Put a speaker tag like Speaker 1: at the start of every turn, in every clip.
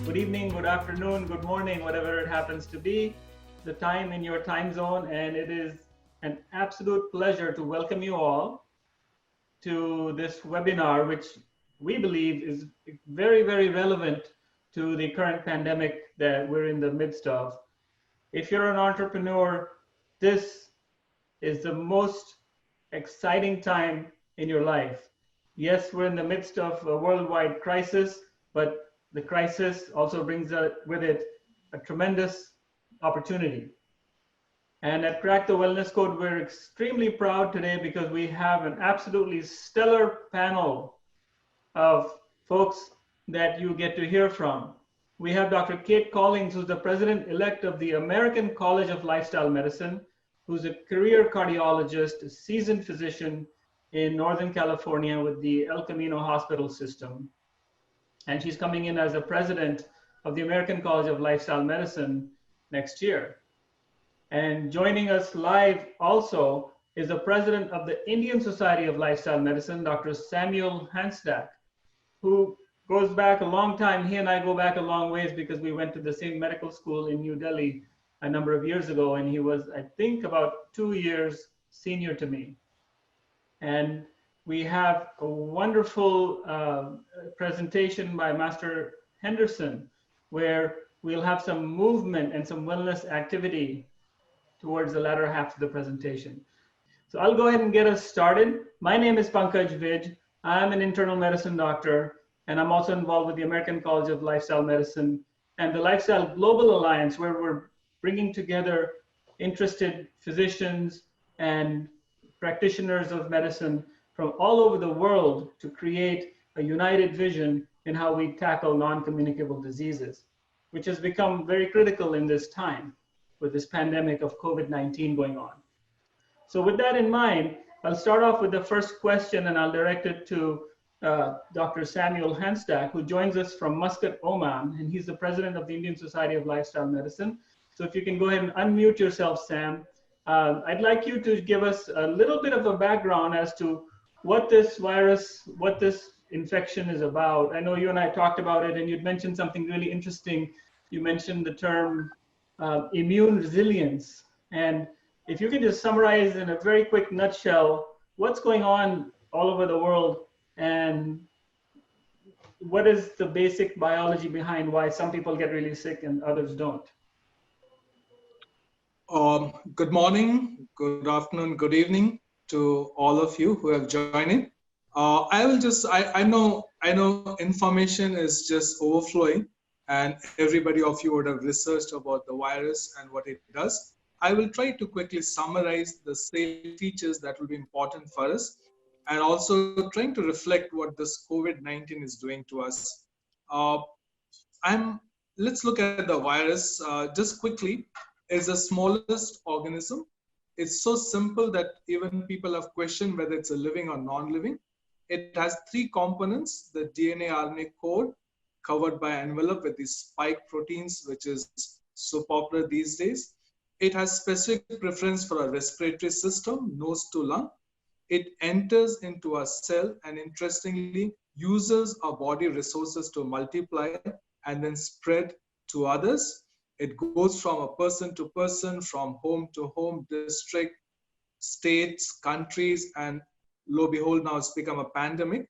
Speaker 1: good evening, good afternoon, good morning, whatever it happens to be, the time in your time zone. And it is an absolute pleasure to welcome you all to this webinar, which we believe is very, very relevant to the current pandemic that we're in the midst of. If you're an entrepreneur, this is the most exciting time in your life. Yes, we're in the midst of a worldwide crisis, but the crisis also brings with it a tremendous opportunity. And at Crack the Wellness Code, we're extremely proud today because we have an absolutely stellar panel of folks that you get to hear from. We have Dr. Kate Collings, who's the president-elect of the American College of Lifestyle Medicine, who's a career cardiologist, a seasoned physician in Northern California with the El Camino Hospital System. And she's coming in as a president of the American College of Lifestyle Medicine next year. And joining us live also is the president of the Indian Society of Lifestyle Medicine, Dr. Samuel Hansdak, who goes back a long time. He and I go back a long ways because we went to the same medical school in New Delhi a number of years ago, and he was, I think, about 2 years senior to me. And we have a wonderful presentation by Master Henderson, where we'll have some movement and some wellness activity towards the latter half of the presentation. So I'll go ahead and get us started. My name is Pankaj Vij. I'm an internal medicine doctor, and I'm also involved with the American College of Lifestyle Medicine and the Lifestyle Global Alliance, where we're bringing together interested physicians and practitioners of medicine from all over the world to create a united vision in how we tackle non-communicable diseases, which has become very critical in this time with this pandemic of COVID-19 going on. So with that in mind, I'll start off with the first question, and I'll direct it to Dr. Samuel Hansdak, who joins us from Muscat, Oman, and he's the president of the Indian Society of Lifestyle Medicine. So if you can go ahead and unmute yourself, Sam. I'd like you to give us a little bit of a background as to what this virus, what this infection is about. I know you and I talked about it, and you'd mentioned something really interesting. You mentioned the term immune resilience. And if you could just summarize in a very quick nutshell, what's going on all over the world, and what is the basic biology behind why some people get really sick and others don't?
Speaker 2: Good morning, good afternoon, good evening to all of you who have joined in. I know information is just overflowing, and everybody of you would have researched about the virus and what it does. I will try to quickly summarize the salient features that will be important for us, and also trying to reflect what this COVID-19 is doing to us. Let's look at the virus just quickly. It's the smallest organism. It's so simple that even people have questioned whether it's a living or non-living. It has three components: the DNA RNA code covered by envelope with these spike proteins, which is so popular these days. It has specific preference for a respiratory system, nose to lung. It enters into a cell and interestingly uses our body resources to multiply and then spread to others. It goes from a person to person, from home to home, district, states, countries, and lo and behold, now it's become a pandemic.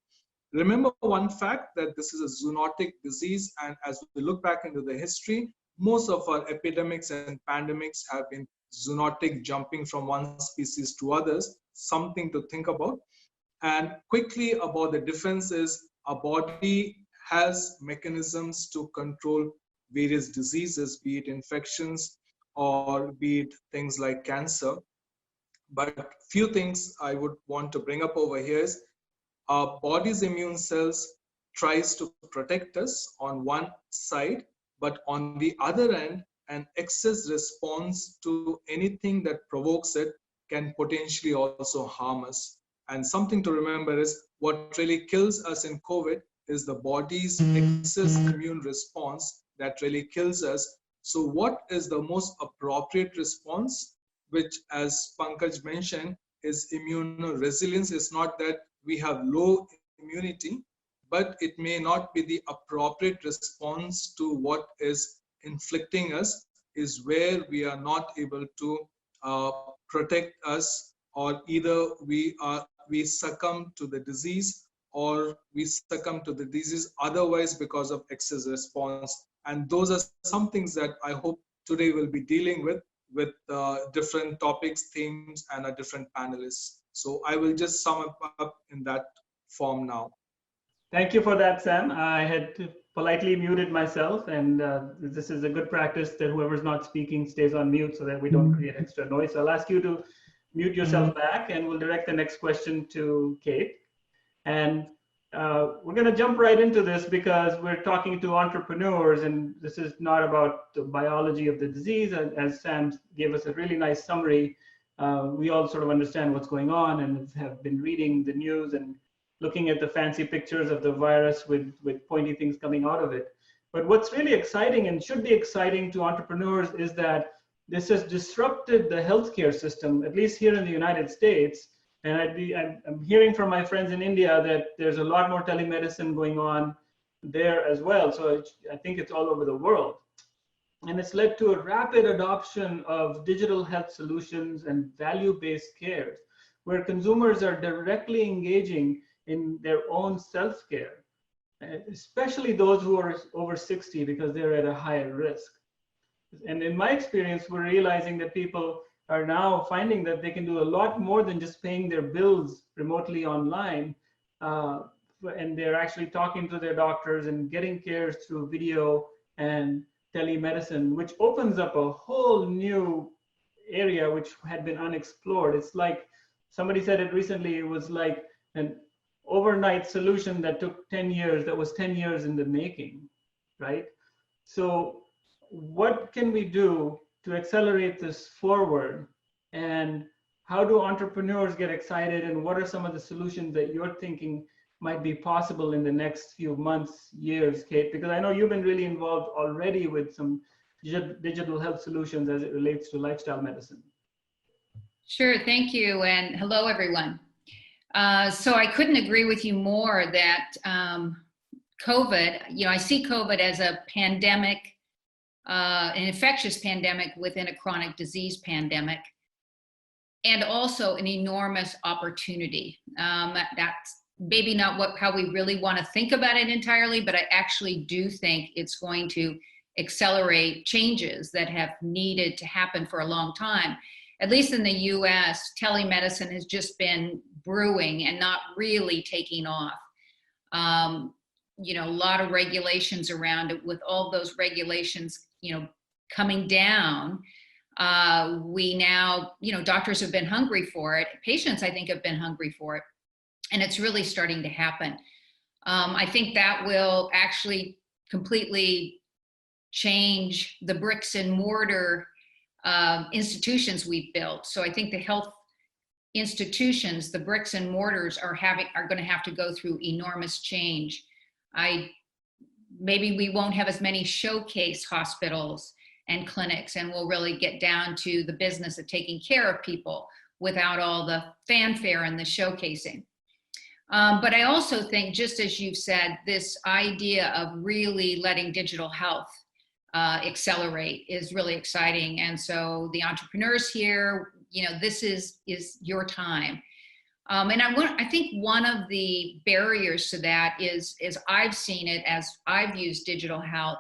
Speaker 2: Remember one fact, that this is a zoonotic disease, and as we look back into the history, most of our epidemics and pandemics have been zoonotic, jumping from one species to others, something to think about. And quickly about the difference is our body has mechanisms to control various diseases, be it infections or be it things like cancer. But few things I would want to bring up over here is our body's immune cells tries to protect us on one side, but on the other end, an excess response to anything that provokes it can potentially also harm us. And something to remember is what really kills us in COVID is the body's excess immune response that really kills us. So what is the most appropriate response, which, as Pankaj mentioned, is immune resilience? It's not that we have low immunity, but it may not be the appropriate response to what is inflicting us, is where we are not able to protect us, or either we succumb to the disease, or we succumb to the disease otherwise because of excess response. And those are some things that I hope today we'll be dealing with different topics, themes, and our different panelists. So I will just sum up in that form now.
Speaker 1: Thank you for that, Sam. I had politely muted myself, and this is a good practice that whoever's not speaking stays on mute so that we don't create extra noise. So I'll ask you to mute yourself back, and we'll direct the next question to Kate. And we're going to jump right into this because we're talking to entrepreneurs, and this is not about the biology of the disease. As Sam gave us a really nice summary, we all sort of understand what's going on and have been reading the news and looking at the fancy pictures of the virus with pointy things coming out of it. But what's really exciting and should be exciting to entrepreneurs is that this has disrupted the healthcare system, at least here in the United States. And I'm hearing from my friends in India that there's a lot more telemedicine going on there as well. So I think it's all over the world. And it's led to a rapid adoption of digital health solutions and value-based care, where consumers are directly engaging in their own self-care, especially those who are over 60 because they're at a higher risk. And in my experience, we're realizing that people are now finding that they can do a lot more than just paying their bills remotely online. And they're actually talking to their doctors and getting cares through video and telemedicine, which opens up a whole new area which had been unexplored. It's like, somebody said it recently, it was like an overnight solution that took 10 years, that was 10 years in the making, right? So what can we do to accelerate this forward? And how do entrepreneurs get excited? And what are some of the solutions that you're thinking might be possible in the next few months, years, Kate? Because I know you've been really involved already with some digital health solutions as it relates to lifestyle medicine.
Speaker 3: Sure, thank you, and hello, everyone. So I couldn't agree with you more that COVID, I see COVID as a pandemic, an infectious pandemic within a chronic disease pandemic, and also an enormous opportunity. That's maybe not how we really want to think about it entirely, but I actually do think it's going to accelerate changes that have needed to happen for a long time. At least in the US, telemedicine has just been brewing and not really taking off. A lot of regulations around it. With all those regulations, coming down, we now, doctors have been hungry for it. Patients, I think, have been hungry for it. And it's really starting to happen. I think that will actually completely change the bricks and mortar institutions we've built. So I think the health institutions, the bricks and mortars, are going to have to go through enormous change. Maybe we won't have as many showcase hospitals and clinics, and we'll really get down to the business of taking care of people without all the fanfare and the showcasing. But I also think, just as you've said, this idea of really letting digital health accelerate is really exciting. And so the entrepreneurs here, this is your time. And I think one of the barriers to that is I've seen it as I've used digital health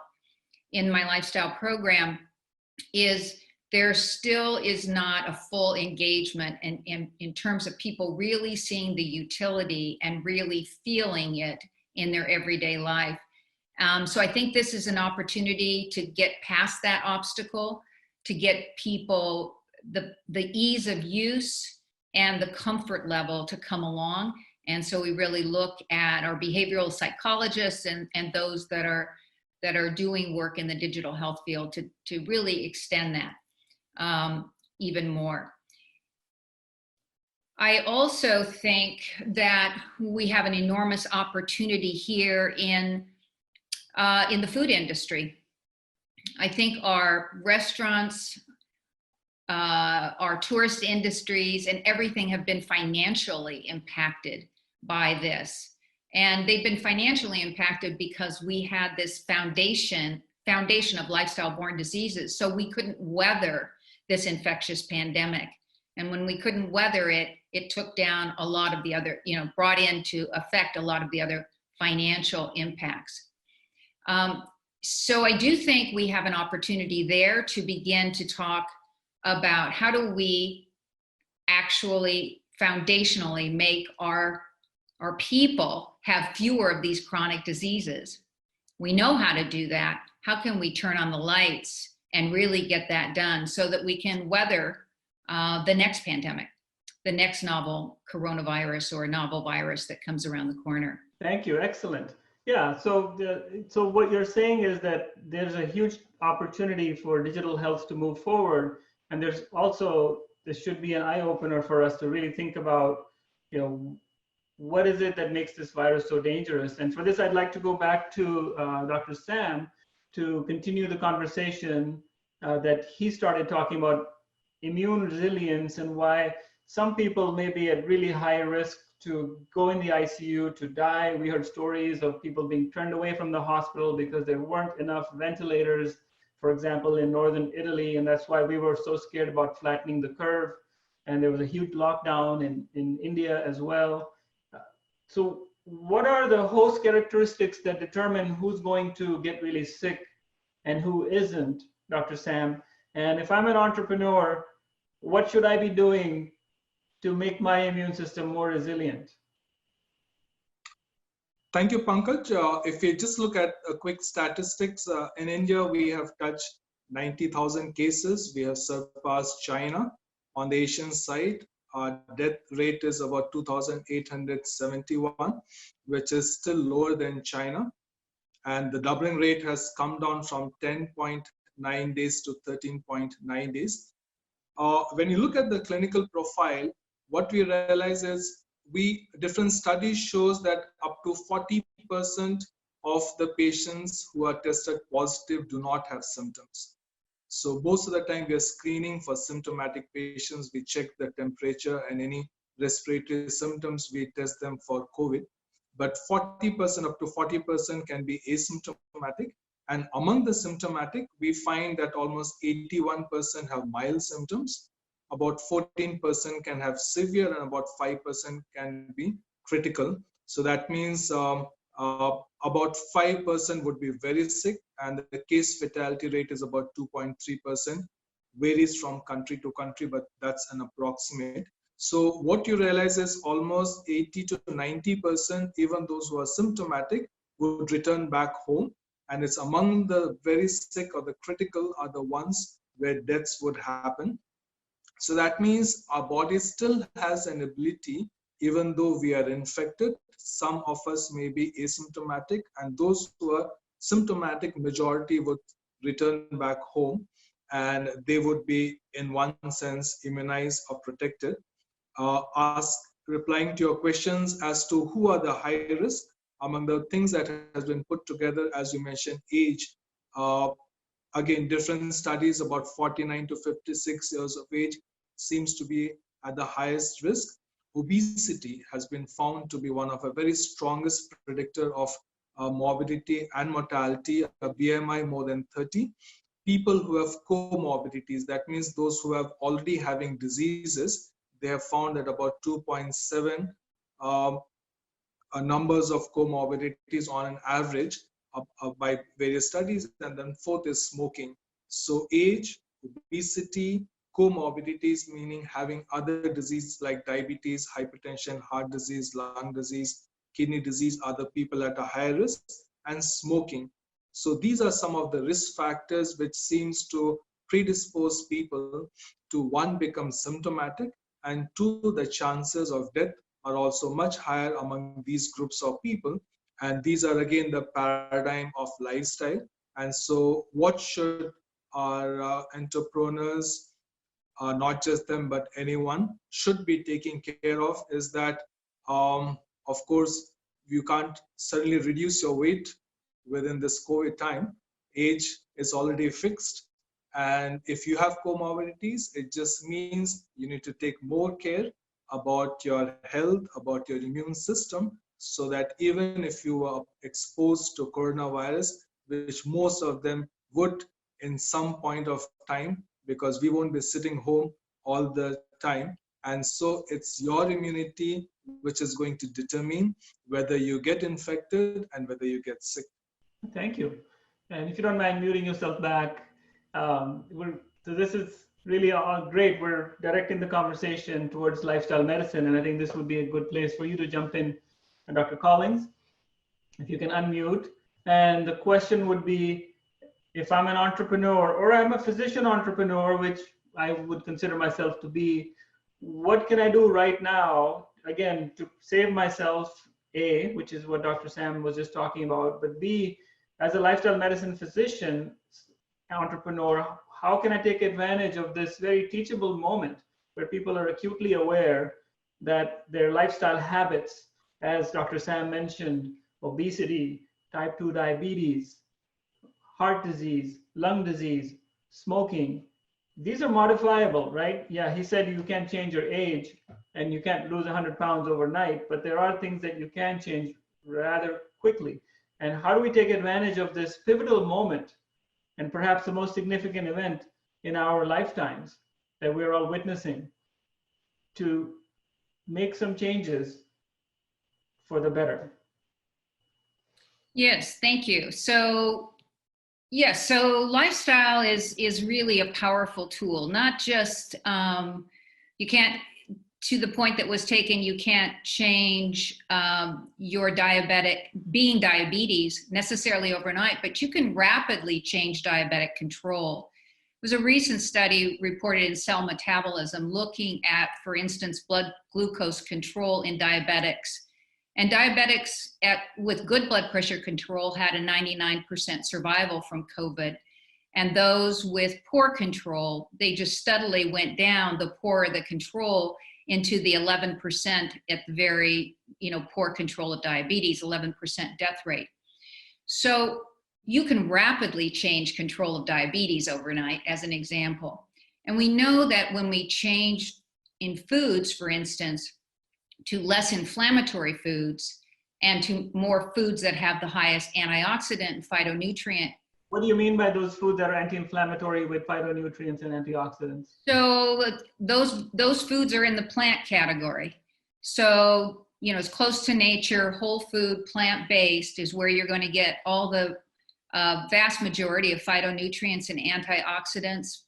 Speaker 3: in my lifestyle program, is there still is not a full engagement in terms of people really seeing the utility and really feeling it in their everyday life. So I think this is an opportunity to get past that obstacle, to get people the ease of use and the comfort level to come along. And so we really look at our behavioral psychologists and those that are doing work in the digital health field to really extend that even more. I also think that we have an enormous opportunity here in the food industry. I think our restaurants, our tourist industries, and everything have been financially impacted by this. And they've been financially impacted because we had this foundation of lifestyle-borne diseases. So we couldn't weather this infectious pandemic. And when we couldn't weather it, it took down a lot of the other, brought into effect a lot of the other financial impacts. So I do think we have an opportunity there to begin to talk about how do we actually foundationally make our people have fewer of these chronic diseases. We know how to do that. How can we turn on the lights and really get that done so that we can weather the next pandemic, the next novel coronavirus or novel virus that comes around the corner?
Speaker 1: Thank you. Excellent. Yeah. So what you're saying is that there's a huge opportunity for digital health to move forward, and this should be an eye opener for us to really think about, what is it that makes this virus so dangerous? And for this, I'd like to go back to Dr. Sam to continue the conversation that he started talking about immune resilience and why some people may be at really high risk to go in the ICU, to die. We heard stories of people being turned away from the hospital because there weren't enough ventilators, for example, in northern Italy, and that's why we were so scared about flattening the curve. And there was a huge lockdown in India as well. So what are the host characteristics that determine who's going to get really sick and who isn't, Dr. Sam? And if I'm an entrepreneur, what should I be doing to make my immune system more resilient?
Speaker 2: Thank you, Pankaj. If we just look at a quick statistics, in India, we have touched 90,000 cases. We have surpassed China. On the Asian side, our death rate is about 2,871, which is still lower than China. And the doubling rate has come down from 10.9 days to 13.9 days. When you look at the clinical profile, what we realize is different studies shows that up to 40% of the patients who are tested positive do not have symptoms. So most of the time we are screening for symptomatic patients. We check the temperature and any respiratory symptoms, we test them for COVID. But 40%, up to 40% can be asymptomatic. And among the symptomatic, we find that almost 81% have mild symptoms. About 14% can have severe and about 5% can be critical. So that means about 5% would be very sick, and the case fatality rate is about 2.3%. Varies from country to country, but that's an approximate. So what you realize is almost 80 to 90%, even those who are symptomatic, would return back home. And it's among the very sick or the critical are the ones where deaths would happen. So that means our body still has an ability, even though we are infected, some of us may be asymptomatic, and those who are symptomatic, majority would return back home, and they would be, in one sense, immunized or protected. Replying to your questions as to who are the high risk, among the things that has been put together, as you mentioned, age. Again, different studies about 49 to 56 years of age seems to be at the highest risk. Obesity has been found to be one of the very strongest predictor of morbidity and mortality, a BMI more than 30. People who have comorbidities, that means those who have already having diseases, they have found that about 2.7 numbers of comorbidities on an average by various studies. And then fourth is smoking. So age, obesity, comorbidities, meaning having other diseases like diabetes, hypertension, heart disease, lung disease, kidney disease, other people at a higher risk, and smoking. So these are some of the risk factors which seems to predispose people to, one, become symptomatic, and two, the chances of death are also much higher among these groups of people. And these are again the paradigm of lifestyle. And so what should our entrepreneurs, not just them, but anyone should be taking care of is that, of course, you can't suddenly reduce your weight within this COVID time. Age is already fixed. And if you have comorbidities, it just means you need to take more care about your health, about your immune system, so that even if you were exposed to coronavirus, which most of them would in some point of time, because we won't be sitting home all the time. And so it's your immunity which is going to determine whether you get infected and whether you get sick.
Speaker 1: Thank you. And if you don't mind muting yourself back, so this is really great. We're directing the conversation towards lifestyle medicine, and I think this would be a good place for you to jump in, Dr. Collins, if you can unmute. And the question would be, if I'm an entrepreneur or I'm a physician entrepreneur, which I would consider myself to be, what can I do right now, again, to save myself, A, which is what Dr. Sam was just talking about, but B, as a lifestyle medicine physician, entrepreneur, how can I take advantage of this very teachable moment where people are acutely aware that their lifestyle habits, as Dr. Sam mentioned, obesity, type 2 diabetes, heart disease, lung disease, smoking, these are modifiable, right? Yeah, he said you can't change your age and you can't lose 100 pounds overnight, but there are things that you can change rather quickly. And how do we take advantage of this pivotal moment and perhaps the most significant event in our lifetimes that we're all witnessing to make some changes for the better?
Speaker 3: Yes, thank you. So yes, so lifestyle is really a powerful tool. Not just you can't, to the point that was taken, you can't change your being diabetes necessarily overnight, but you can rapidly change diabetic control. There was a recent study reported in Cell Metabolism looking at, for instance, blood glucose control in diabetics. And diabetics with good blood pressure control had a 99% survival from COVID. And those with poor control, they just steadily went down, the poorer the control, into the 11% at the very, poor control of diabetes, 11% death rate. So you can rapidly change control of diabetes overnight, as an example. And we know that when we change in foods, for instance, to less inflammatory foods and to more foods that have the highest antioxidant and phytonutrient.
Speaker 1: What do you mean by those foods that are anti-inflammatory with phytonutrients and antioxidants?
Speaker 3: So those foods are in the plant category. So, it's close to nature, whole food, plant-based is where you're going to get all the vast majority of phytonutrients and antioxidants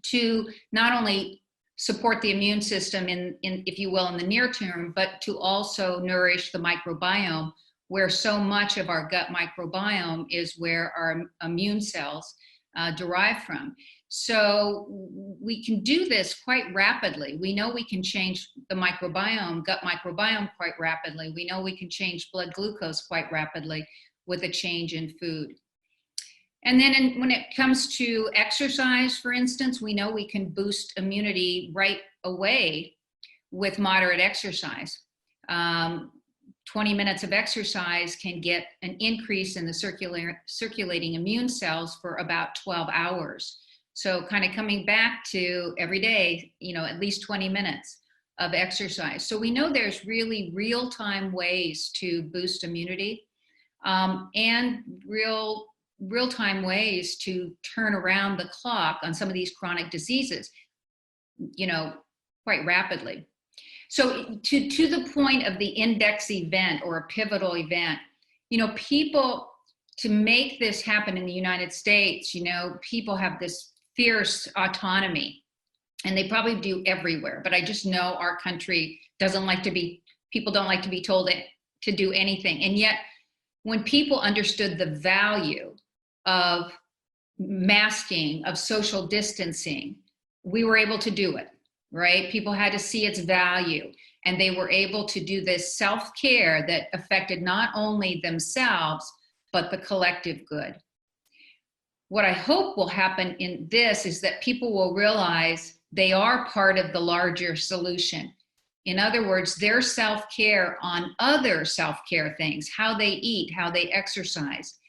Speaker 3: to not only support the immune system in, if you will, in the near term, but to also nourish the microbiome, where so much of our gut microbiome is where our immune cells derive from. So we can do this quite rapidly. We know we can change the microbiome, gut microbiome quite rapidly. We know we can change blood glucose quite rapidly with a change in food. And then when it comes to exercise, for instance, we know we can boost immunity right away with moderate exercise. 20 minutes of exercise can get an increase in the circulating immune cells for about 12 hours. So kind of coming back to every day, at least 20 minutes of exercise. So we know there's really real-time ways to boost immunity and real-time ways to turn around the clock on some of these chronic diseases, quite rapidly. So to the point of the index event or a pivotal event, people, to make this happen in the United States, people have this fierce autonomy, and they probably do everywhere, but I just know our country people don't like to be told to do anything. And yet, when people understood the value of masking, of social distancing, we were able to do it, right? People had to see its value, and they were able to do this self-care that affected not only themselves, but the collective good. What I hope will happen in this is that people will realize they are part of the larger solution. In other words, their self-care on other self-care things, how they eat, how they exercise,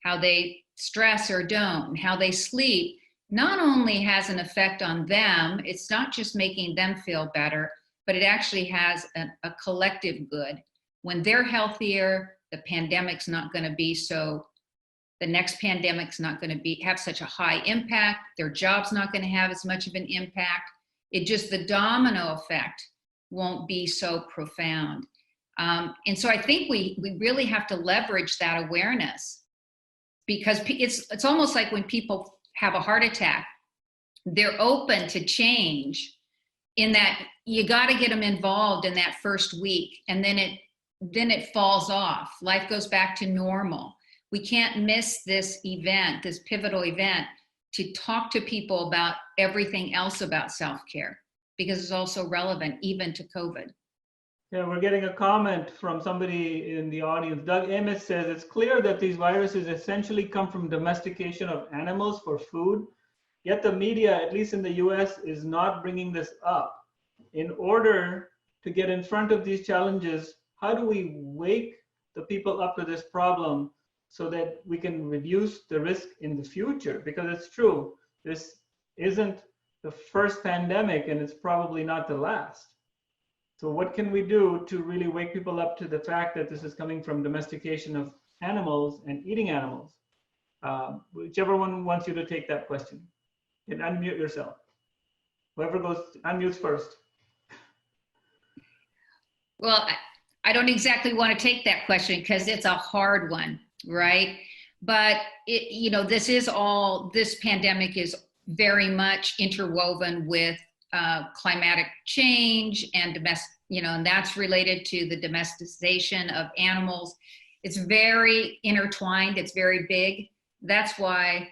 Speaker 3: how they stress or don't, how they sleep, not only has an effect on them, it's not just making them feel better, but it actually has a collective good when they're healthier, the pandemic's not going to be so, the next pandemic's not going to have such a high impact. Their job's not going to have as much of an impact. It just, the domino effect won't be so profound. And so I think we really have to leverage that awareness, because it's almost like when people have a heart attack, they're open to change, in that you got to get them involved in that first week, and then it falls off. Life goes back to normal. We can't miss this event, this pivotal event, to talk to people about everything else about self-care, because it's also relevant even to COVID.
Speaker 1: Yeah, we're getting a comment from somebody in the audience. Doug Amos says, it's clear that these viruses essentially come from domestication of animals for food, yet the media, at least in the US, is not bringing this up. In order to get in front of these challenges, how do we wake the people up to this problem so that we can reduce the risk in the future? Because it's true, this isn't the first pandemic, and it's probably not the last. So what can we do to really wake people up to the fact that this is coming from domestication of animals and eating animals? Whichever one wants you to take that question. And unmute yourself. Whoever goes, unmutes first.
Speaker 3: Well, I don't exactly want to take that question because it's a hard one, right? But this pandemic is very much interwoven with climatic change and and that's related to the domestication of animals. It's very intertwined. It's very big. That's why,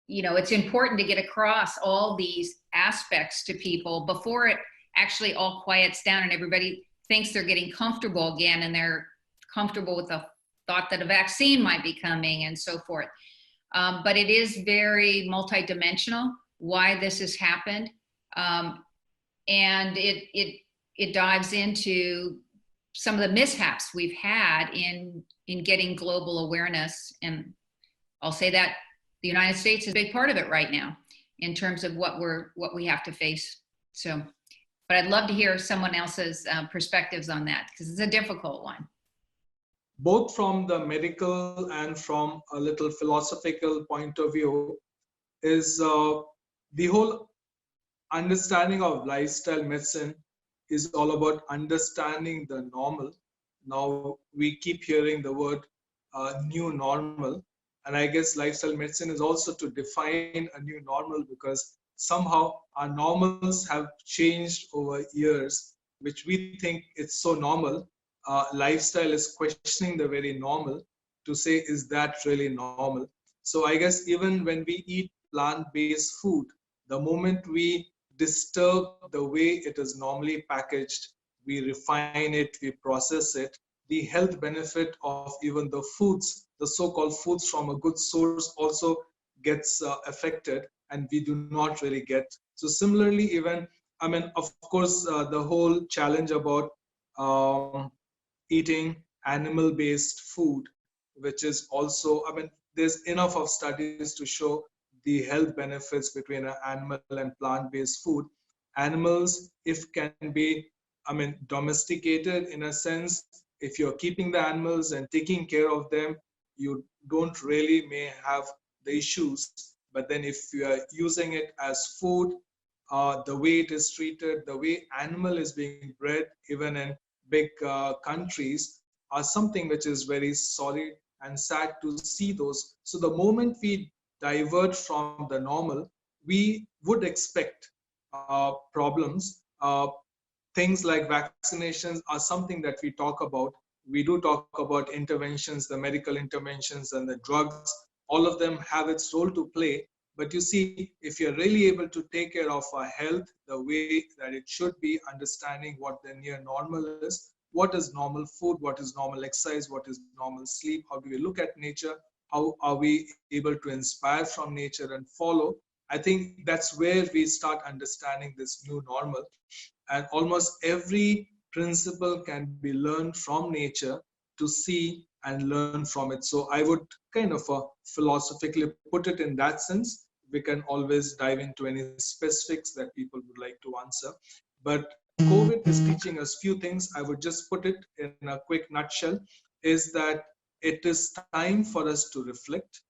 Speaker 3: it's important to get across all these aspects to people before it actually all quiets down and everybody thinks they're getting comfortable again, and they're comfortable with the thought that a vaccine might be coming and so forth. But it is very multidimensional why this has happened. And it dives into some of the mishaps we've had in getting global awareness. And I'll say that the United States is a big part of it right now in terms of what we have to face. So, but I'd love to hear someone else's perspectives on that, because it's a difficult one.
Speaker 2: Both from the medical and from a little philosophical point of view, is the whole understanding of lifestyle medicine is all about understanding the normal. Now we keep hearing the word new normal, and I guess lifestyle medicine is also to define a new normal, because somehow our normals have changed over years, which we think it's so normal. Lifestyle is questioning the very normal to say, is that really normal? So I guess even when we eat plant-based food, the moment we disturb the way it is normally packaged, we refine it, we process it, the health benefit of even the foods, the so-called foods from a good source, also gets affected, and we do not really get. So similarly, even, of course, the whole challenge about eating animal-based food, which is also, there's enough of studies to show the health benefits between an animal and plant-based food. Animals, if can be, domesticated in a sense, if you're keeping the animals and taking care of them, you don't really may have the issues. But then if you are using it as food, the way it is treated, the way animal is being bred, even in big countries, are something which is very sorry and sad to see those. So the moment we divert from the normal, we would expect problems. Things like vaccinations are something that we talk about. We do talk about interventions, the medical interventions and the drugs. All of them have its role to play. But you see, if you're really able to take care of our health the way that it should be, understanding what the near normal is, what is normal food, what is normal exercise, what is normal sleep, how do we look at nature, how are we able to inspire from nature and follow, I think that's where we start understanding this new normal. And almost every principle can be learned from nature to see and learn from it. So I would kind of philosophically put it in that sense. We can always dive into any specifics that people would like to answer. But COVID is teaching us few things. I would just put it in a quick nutshell, is that it is time for us to reflect,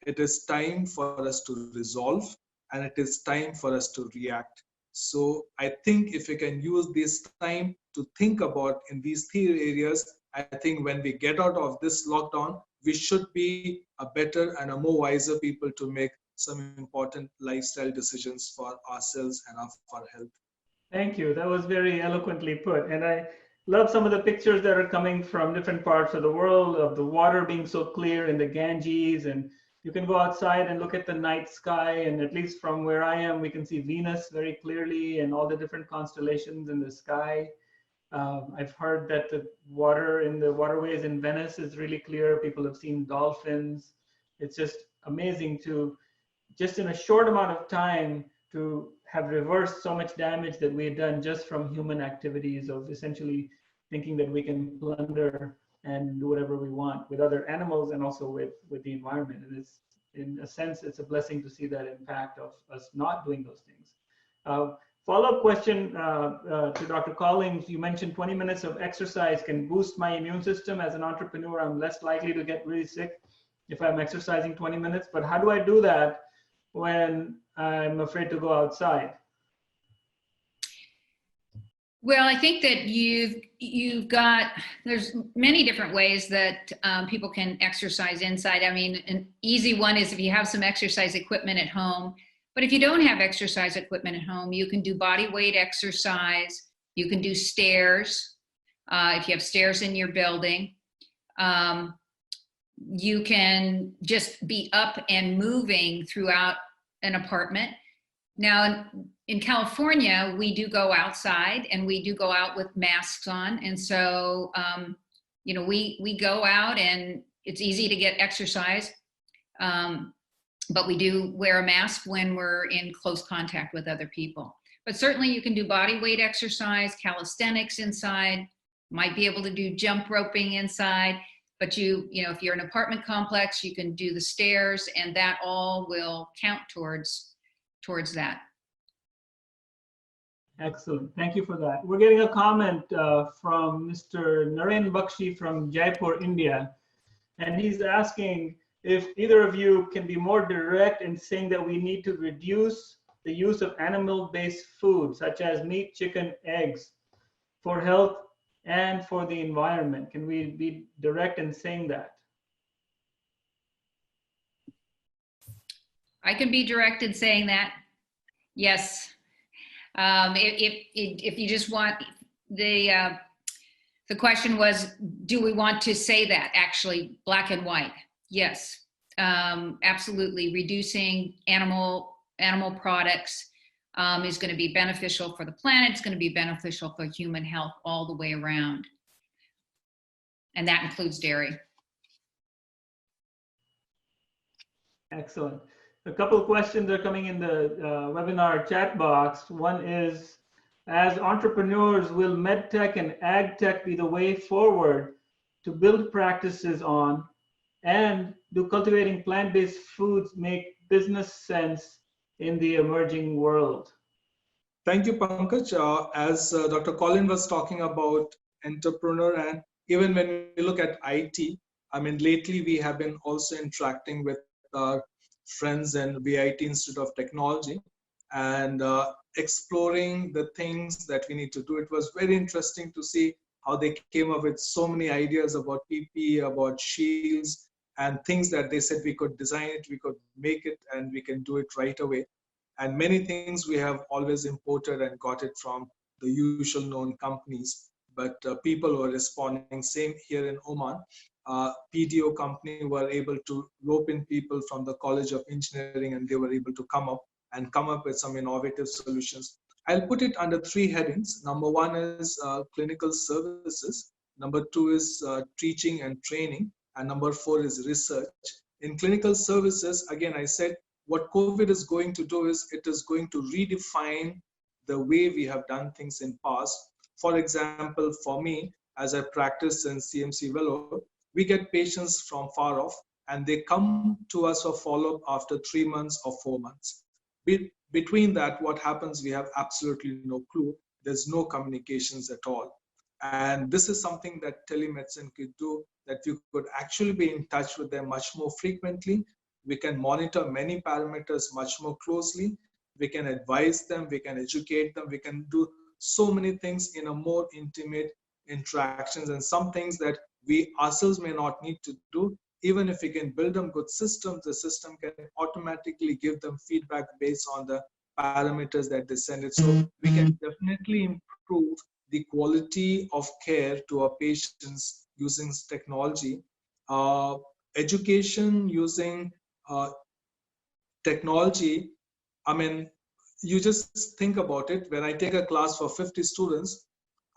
Speaker 2: it is time for us to resolve, and it is time for us to react. So I think if we can use this time to think about in these three areas, I think when we get out of this lockdown, we should be a better and a more wiser people to make some important lifestyle decisions for ourselves and our health.
Speaker 1: Thank you. That was very eloquently put. And I love some of the pictures that are coming from different parts of the world of the water being so clear in the Ganges. And you can go outside and look at the night sky. And at least from where I am, we can see Venus very clearly and all the different constellations in the sky. I've heard that the water in the waterways in Venice is really clear. People have seen dolphins. It's just amazing to, just in a short amount of time, to have reversed so much damage that we had done just from human activities of essentially thinking that we can plunder and do whatever we want with other animals and also with the environment. And it's, in a sense, it's a blessing to see that impact of us not doing those things. Follow-up question to Dr. Collins. You mentioned 20 minutes of exercise can boost my immune system. As an entrepreneur, I'm less likely to get really sick if I'm exercising 20 minutes. But how do I do that when I'm afraid to go outside?
Speaker 3: Well, I think that you've got, there's many different ways that people can exercise inside. I mean, an easy one is if you have some exercise equipment at home. But if you don't have exercise equipment at home, you can do body weight exercise. You can do stairs if you have stairs in your building. You can just be up and moving throughout an apartment. Now, in California, we do go outside and we do go out with masks on. And so, you know, we go out and it's easy to get exercise. But we do wear a mask when we're in close contact with other people. But certainly you can do body weight exercise, calisthenics inside, might be able to do jump roping inside, but you know, if you're in an apartment complex, you can do the stairs and that all will count towards that.
Speaker 1: Excellent. Thank you for that. We're getting a comment from Mr. Naren Bakshi from Jaipur, India. And he's asking if either of you can be more direct in saying that we need to reduce the use of animal-based food, such as meat, chicken, eggs, for health and for the environment. Can we be direct in saying that?
Speaker 3: I can be direct in saying that. Yes. If you just want the question was, do we want to say that actually black and white? Yes, absolutely. Reducing animal products is going to be beneficial for the planet. It's going to be beneficial for human health all the way around. And that includes dairy.
Speaker 1: Excellent. A couple of questions are coming in the webinar chat box. One is, as entrepreneurs, will medtech and ag tech be the way forward to build practices on? And do cultivating plant-based foods make business sense in the emerging world?
Speaker 2: Thank you, Pankaj. As Dr. Colin was talking about entrepreneur, and even when we look at IT, I mean, lately we have been also interacting with our friends in VIT Institute of Technology and exploring the things that we need to do. It was very interesting to see how they came up with so many ideas about PPE, about shields, and things that they said we could design it, we could make it, and we can do it right away. And many things we have always imported and got it from the usual known companies, but people were responding. Same here in Oman. PDO company were able to rope in people from the College of Engineering, and they were able to come up with some innovative solutions. I'll put it under three headings. Number one is clinical services. Number two is teaching and training. And number four is research. In clinical services, again, I said, what COVID is going to do is it is going to redefine the way we have done things in past. For example, for me, as I practice in CMC Vellore, we get patients from far off and they come to us for follow-up after 3 months or 4 months. Between that, what happens, we have absolutely no clue. there's no communications at all. And this is something that telemedicine could do, that you could actually be in touch with them much more frequently. We can monitor many parameters much more closely. We can advise them, we can educate them, we can do so many things in a more intimate interactions, and some things that we ourselves may not need to do. Even if we can build them good systems, the system can automatically give them feedback based on the parameters that they send it. So we can definitely improve the quality of care to our patients using technology. Education using technology, I mean, you just think about it. When I take a class for 50 students,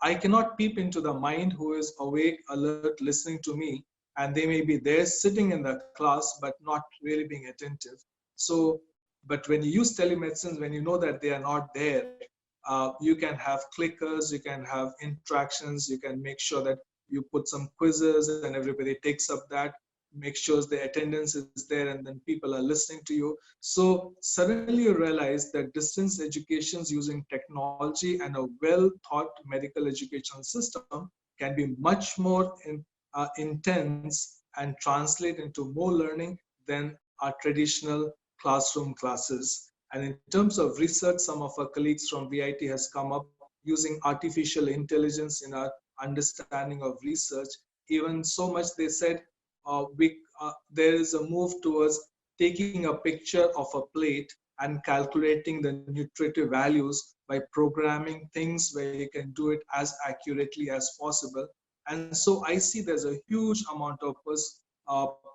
Speaker 2: I cannot peep into the mind who is awake, alert, listening to me, and they may be there sitting in the class, but not really being attentive. So, but when you use telemedicine, when you know that they are not there, you can have clickers, you can have interactions, you can make sure that you put some quizzes and everybody takes up that, make sure the attendance is there, and then people are listening to you. So suddenly you realize that distance education using technology and a well thought medical educational system can be much more intense and translate into more learning than our traditional classroom classes. And in terms of research, some of our colleagues from VIT has come up using artificial intelligence in our understanding of research. Even so much they said, there is a move towards taking a picture of a plate and calculating the nutritive values by programming things where you can do it as accurately as possible. And so I see there's a huge amount of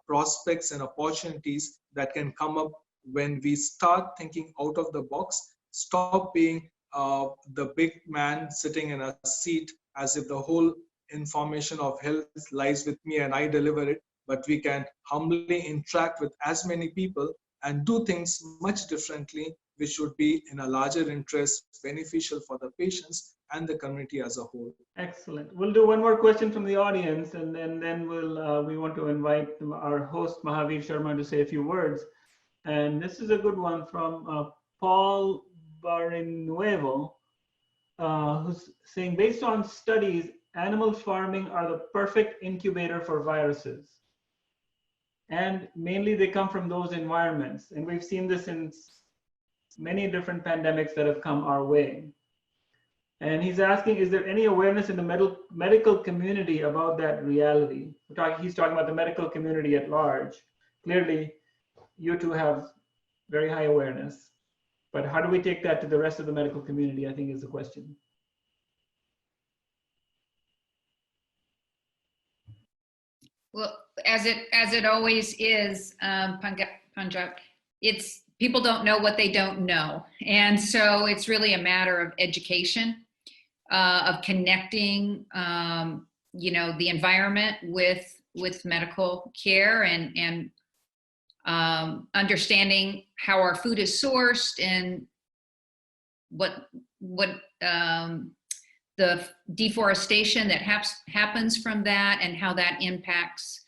Speaker 2: prospects and opportunities that can come up when we start thinking out of the box, stop being the big man sitting in a seat as if the whole information of health lies with me and I deliver it, but we can humbly interact with as many people and do things much differently, which would be in a larger interest, beneficial for the patients and the community as a whole.
Speaker 1: Excellent. We'll do one more question from the audience, and then we want to invite our host Mahavir Sharma to say a few words. And this is a good one from Paul Barinuevo, who's saying, based on studies, animal farming are the perfect incubator for viruses. And mainly they come from those environments. And we've seen this in many different pandemics that have come our way. And he's asking, is there any awareness in the medical community about that reality? He's talking about the medical community at large. Clearly, you two have very high awareness. But how do we take that to the rest of the medical community, I think is the question.
Speaker 3: Well, as it always is, Panjab, it's people don't know what they don't know, and so it's really a matter of education, of connecting, the environment with medical care, and understanding how our food is sourced and what the deforestation that happens from that and how that impacts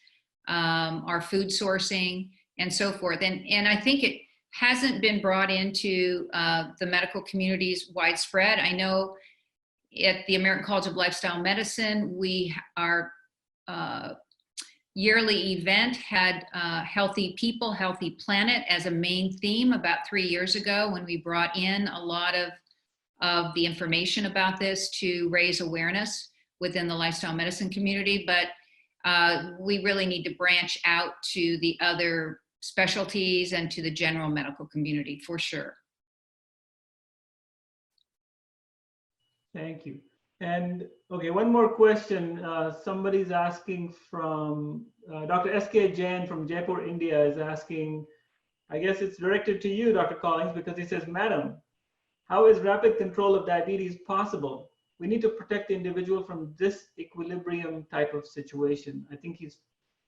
Speaker 3: our food sourcing and so forth. And I think it hasn't been brought into the medical communities widespread. I know at the American College of Lifestyle Medicine, our yearly event had Healthy People, Healthy Planet as a main theme about 3 years ago, when we brought in a lot of the information about this to raise awareness within the lifestyle medicine community. But we really need to branch out to the other specialties and to the general medical community for sure.
Speaker 1: Thank you. And okay, one more question. Somebody's asking from Dr. S.K. Jain from Jaipur, India is asking, I guess it's directed to you, Dr. Collins, because he says, Madam, how is rapid control of diabetes possible? We need to protect the individual from disequilibrium type of situation. I think he's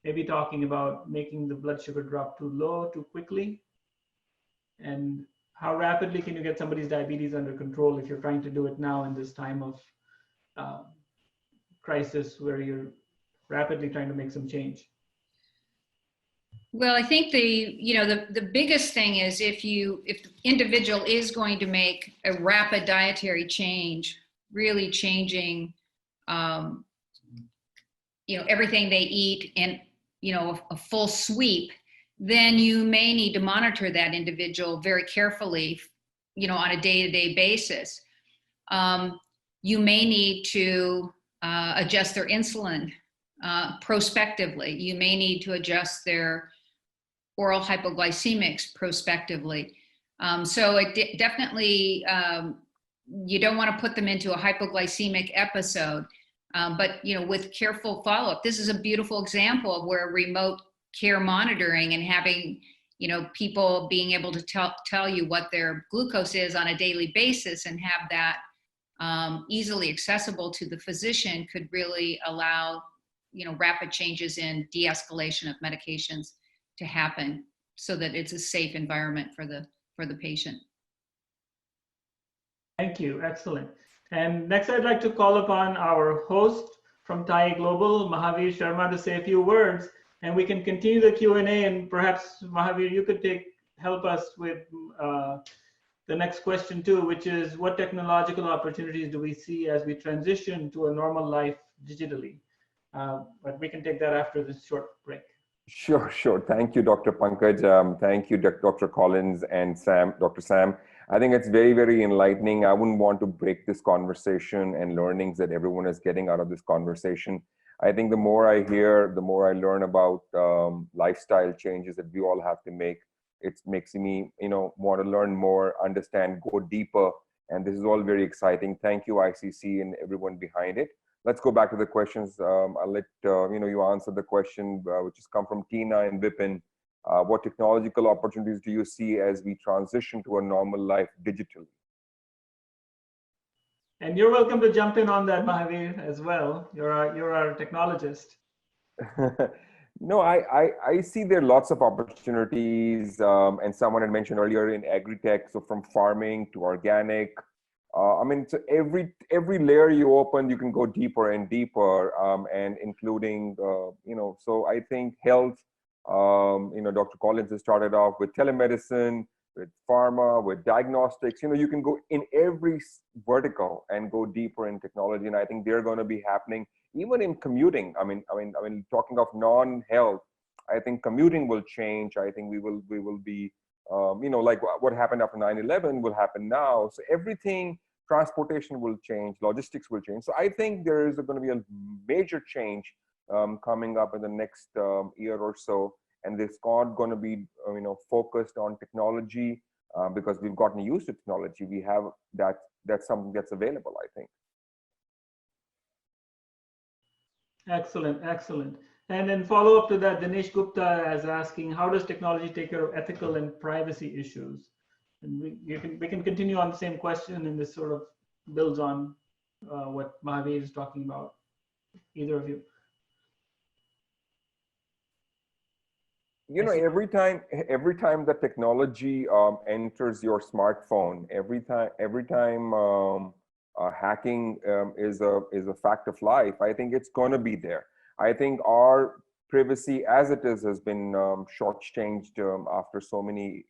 Speaker 1: maybe talking about making the blood sugar drop too low, too quickly. And how rapidly can you get somebody's diabetes under control if you're trying to do it now in this time of crisis where you're rapidly trying to make some change?
Speaker 3: Well, I think the biggest thing is if the individual is going to make a rapid dietary change, really changing, everything they eat and, a full sweep, then you may need to monitor that individual very carefully, on a day-to-day basis. You may need to adjust their insulin prospectively. You may need to adjust their oral hypoglycemics prospectively. So it definitely, you don't want to put them into a hypoglycemic episode, but with careful follow-up. This is a beautiful example of where remote care monitoring and having people being able to tell you what their glucose is on a daily basis and have that easily accessible to the physician could really allow rapid changes in de-escalation of medications to happen so that it's a safe environment for the patient.
Speaker 1: Thank you. Excellent. And next, I'd like to call upon our host from TAO Global, Mahavir Sharma, to say a few words, and we can continue the Q&A. And perhaps, Mahavir, you could help us with the next question too, which is what technological opportunities do we see as we transition to a normal life digitally? But we can take that after this short break.
Speaker 4: Sure. Thank you, Dr. Pankaj. Thank you, Dr. Collins and Dr. Sam. I think it's very, very enlightening. I wouldn't want to break this conversation and learnings that everyone is getting out of this conversation. I think the more I hear, the more I learn about lifestyle changes that we all have to make. It makes me, want to learn more, understand, go deeper. And this is all very exciting. Thank you, ICC, and everyone behind it. Let's go back to the questions. I'll let you answer the question, which has come from Tina and Vipin. What technological opportunities do you see as we transition to a normal life digitally?
Speaker 1: And you're welcome to jump in on that, Mahavir, as well. You're our technologist.
Speaker 4: No, I see there are lots of opportunities, and someone had mentioned earlier in agri-tech, so from farming to organic. So every layer you open, you can go deeper and deeper, and including, so I think health, Dr. Collins has started off with telemedicine, with pharma, with diagnostics. You can go in every vertical and go deeper in technology, and I think they're going to be happening even in commuting. I mean, talking of non-health, I think commuting will change. I think we will be, like what happened after 9/11 will happen now. So everything, transportation will change, logistics will change. So I think there is going to be a major change coming up in the next year or so. And it's not going to be, focused on technology because we've gotten used to technology. We have that's something that's available, I think.
Speaker 1: Excellent. And then follow up to that, Dinesh Gupta is asking, how does technology take care of ethical and privacy issues? And we can continue on the same question, and this sort of builds on what Mahavir is talking about. Either of you.
Speaker 4: Every time the technology enters your smartphone, every time hacking is a fact of life, I think it's going to be there. I think our privacy as it is has been shortchanged after so many,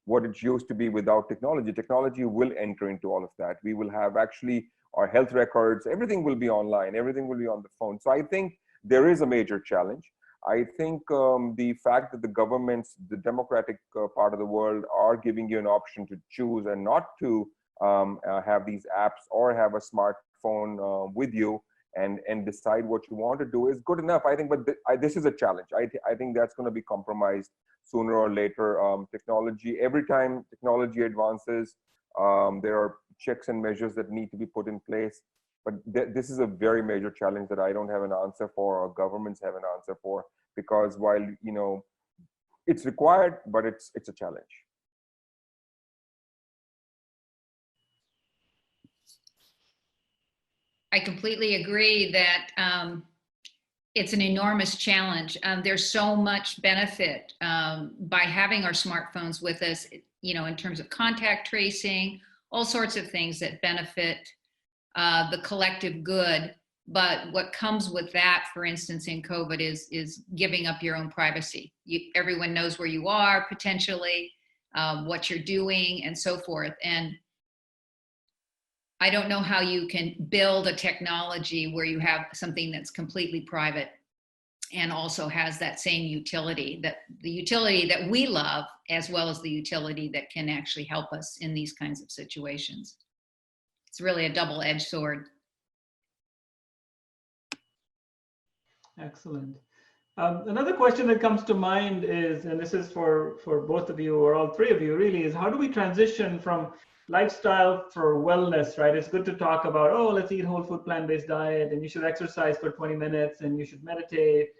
Speaker 4: what it used to be without technology. Technology will enter into all of that. We will have actually our health records, everything will be online, everything will be on the phone. So I think there is a major challenge. I think the fact that the governments, the democratic part of the world, are giving you an option to choose and not to have these apps or have a smartphone with you and decide what you want to do is good enough, I think. But this is a challenge. I think that's going to be compromised sooner or later. Every time technology advances, there are checks and measures that need to be put in place. But this is a very major challenge that I don't have an answer for, or governments have an answer for, because while it's required, but it's a challenge.
Speaker 3: I completely agree that it's an enormous challenge. There's so much benefit by having our smartphones with us, in terms of contact tracing, all sorts of things that benefit the collective good. But what comes with that, for instance, in COVID is giving up your own privacy. Everyone knows where you are potentially, what you're doing, and so forth. And I don't know how you can build a technology where you have something that's completely private and also has that same utility, that the utility that we love, as well as the utility that can actually help us in these kinds of situations. It's really a double-edged sword.
Speaker 1: Excellent. Another question that comes to mind is, and this is for both of you or all three of you really, is how do we transition from lifestyle for wellness, right? It's good to talk about, oh, let's eat whole food, plant-based diet, and you should exercise for 20 minutes, and you should meditate,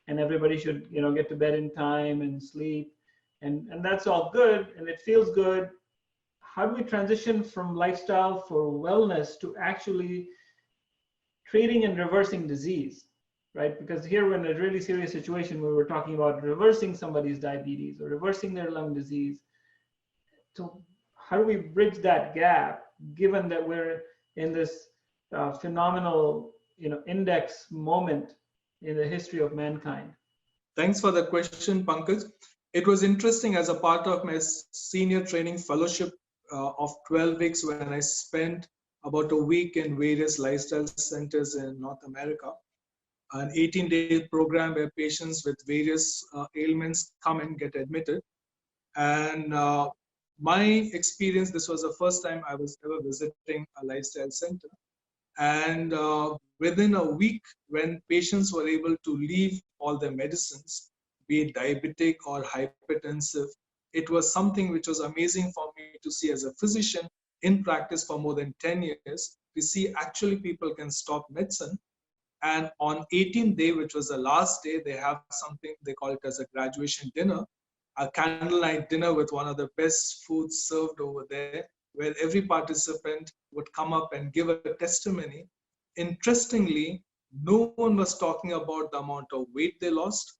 Speaker 1: and everybody should, you know, get to bed in time and sleep, and that's all good, and it feels good. How do we transition from lifestyle for wellness to actually treating and reversing disease? Right? Because here we're in a really serious situation where we're talking about reversing somebody's diabetes or reversing their lung disease. So how do we bridge that gap, given that we're in this phenomenal, you know, index moment in the history of mankind?
Speaker 2: Thanks for the question, Pankaj. It was interesting as a part of my senior training fellowship of 12 weeks when I spent about a week in various lifestyle centers in North America. An 18-day program where patients with various ailments come and get admitted. And my experience, this was the first time I was ever visiting a lifestyle center. And within a week, when patients were able to leave all their medicines, be it diabetic or hypertensive, it was something which was amazing for me to see as a physician in practice for more than 10 years, to see actually people can stop medicine. And on 18th day, which was the last day, they have something, they call it as a graduation dinner, a candlelight dinner with one of the best foods served over there, where every participant would come up and give a testimony. Interestingly, no one was talking about the amount of weight they lost,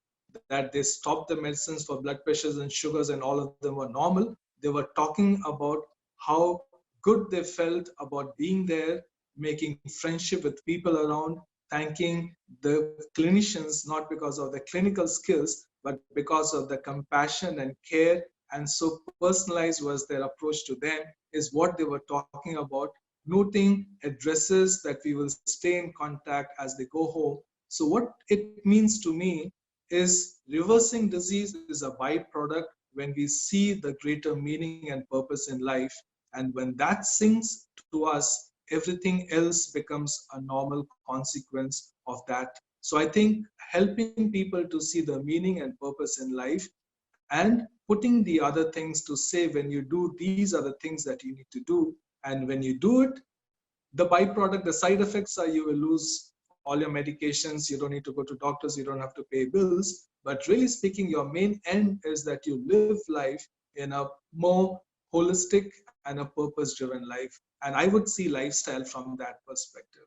Speaker 2: that they stopped the medicines for blood pressures and sugars and all of them were normal. They were talking about how good they felt about being there, making friendship with people around, thanking the clinicians, not because of the clinical skills, but because of the compassion and care, and so personalized was their approach to them, is what they were talking about, noting addresses that we will stay in contact as they go home. So what it means to me is reversing disease is a byproduct when we see the greater meaning and purpose in life. And when that sinks to us, everything else becomes a normal consequence of that. So I think helping people to see the meaning and purpose in life and putting the other things to say, when you do, these are the things that you need to do. And when you do it, the byproduct, the side effects are you will lose all your medications, you don't need to go to doctors, you don't have to pay bills. But really speaking, your main end is that you live life in a more holistic and a purpose-driven life. And I would see lifestyle from that perspective.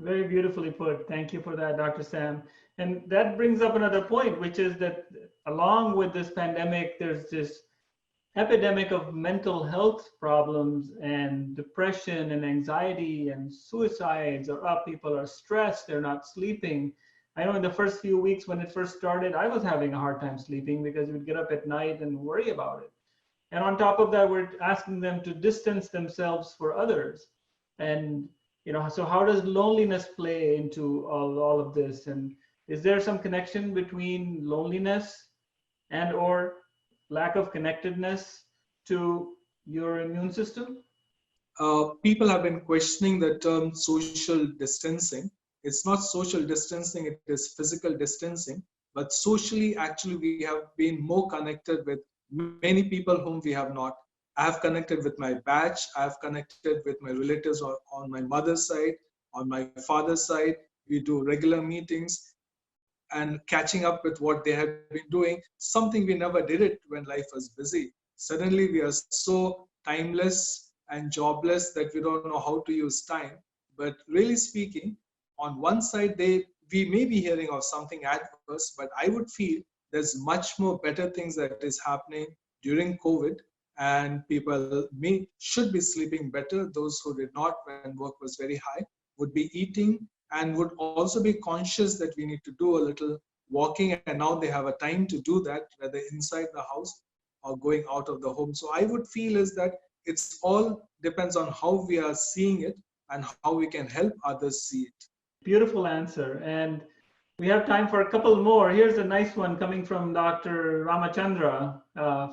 Speaker 1: Very beautifully put. Thank you for that, Dr. Sam. And that brings up another point, which is that along with this pandemic, there's this epidemic of mental health problems and depression and anxiety and suicides are up. People are stressed, they're not sleeping. I know in the first few weeks when it first started, I was having a hard time sleeping because you would get up at night and worry about it. And on top of that, we're asking them to distance themselves for others. And, you know, so how does loneliness play into all of this? And is there some connection between loneliness and or lack of connectedness to your immune system?
Speaker 2: People have been questioning the term social distancing. It's not social distancing, it is physical distancing. But socially, actually, we have been more connected with many people whom we have not. I have connected with my batch. I have connected with my relatives on my mother's side, on my father's side. We do regular meetings and catching up with what they have been doing, something we never did it when life was busy. Suddenly we are so timeless and jobless that we don't know how to use time. But really speaking, on one side, we may be hearing of something adverse, but I would feel there's much more better things that is happening during COVID, and people should be sleeping better. Those who did not when work was very high would be eating and would also be conscious that we need to do a little walking, and now they have a time to do that, whether inside the house or going out of the home. So I would feel is that It's all depends on how we are seeing it and how we can help others see it.
Speaker 1: Beautiful answer. And we have time for a couple more. Here's a nice one coming from Dr. Ramachandra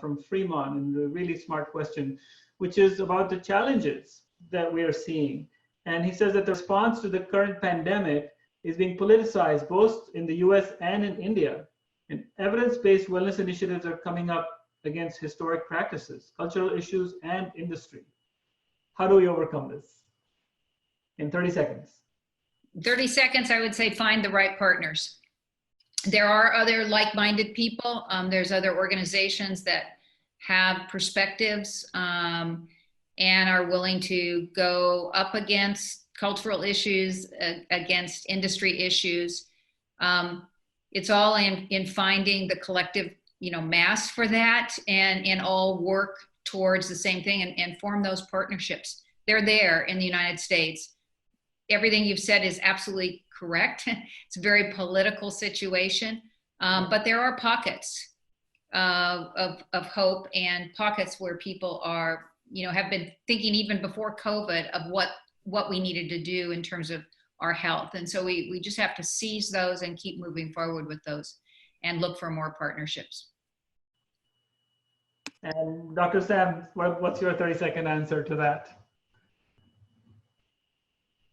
Speaker 1: from Fremont, and a really smart question, which is about the challenges that we are seeing. And he says that the response to the current pandemic is being politicized both in the US and in India. And evidence-based wellness initiatives are coming up against historic practices, cultural issues, and industry. How do we overcome this? In 30 seconds.
Speaker 3: 30 seconds, I would say find the right partners. There are other like-minded people. There's other organizations that have perspectives and are willing to go up against cultural issues, against industry issues. It's all in finding the collective, mass for that, and all work towards the same thing and form those partnerships. They're there in the United States. Everything you've said is absolutely correct. It's a very political situation, but there are pockets of hope, and pockets where people are, have been thinking even before COVID of what we needed to do in terms of our health. And so we just have to seize those and keep moving forward with those and look for more partnerships.
Speaker 1: And Dr. Sam, what's your 30-second answer to that?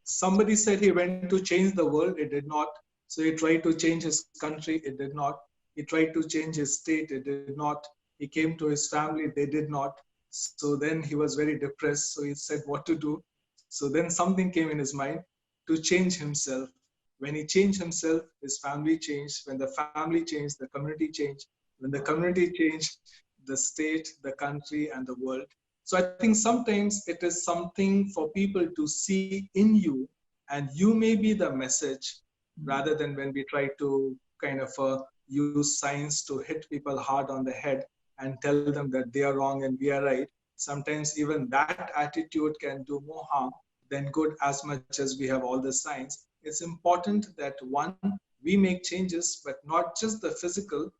Speaker 2: Somebody said he went to change the world, it did not. So he tried to change his country, it did not. He tried to change his state, it did not. He came to his family, they did not. So then he was very depressed, so he said what to do. So then something came in his mind to change himself. When he changed himself, his family changed. When the family changed, the community changed. When the community changed, the state, the country, and the world. So I think sometimes it is something for people to see in you, and you may be the message, rather than when we try to kind of use science to hit people hard on the head and tell them that they are wrong and we are right. Sometimes even that attitude can do more harm than good, as much as we have all the science. It's important that one, we make changes, but not just the physical,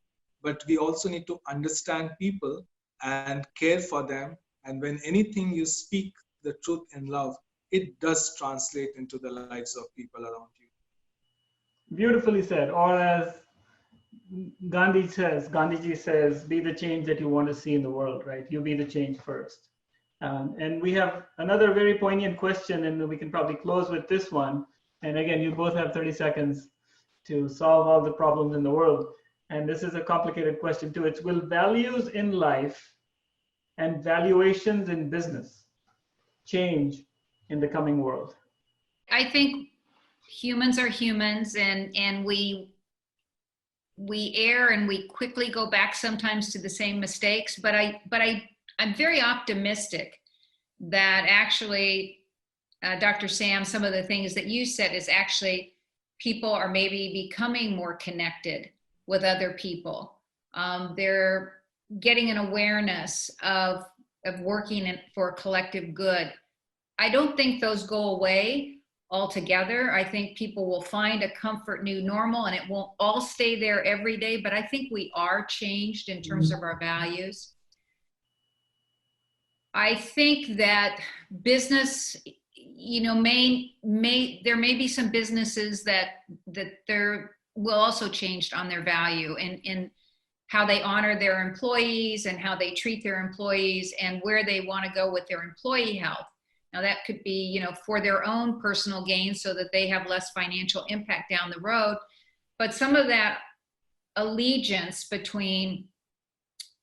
Speaker 2: but we also need to understand people and care for them. And when anything you speak the truth in love, it does translate into the lives of people around you.
Speaker 1: Beautifully said. Or as Gandhiji says, be the change that you want to see in the world, right? You be the change first. And we have another very poignant question, and we can probably close with this one. And again, you both have 30 seconds to solve all the problems in the world. And this is a complicated question too. It's, will values in life and valuations in business change in the coming world?
Speaker 3: I think humans are humans, and we err and we quickly go back sometimes to the same mistakes. But I'm very optimistic that actually, Dr. Sam, some of the things that you said is actually people are maybe becoming more connected with other people. They're getting an awareness of working for a collective good. I don't think those go away altogether. I think people will find a comfort new normal, and it won't all stay there every day, but I think we are changed in terms of our values. I think that business, there may be some businesses that there will also change on their value and how they honor their employees and how they treat their employees and where they want to go with their employee health. Now that could be, for their own personal gain so that they have less financial impact down the road. But some of that allegiance between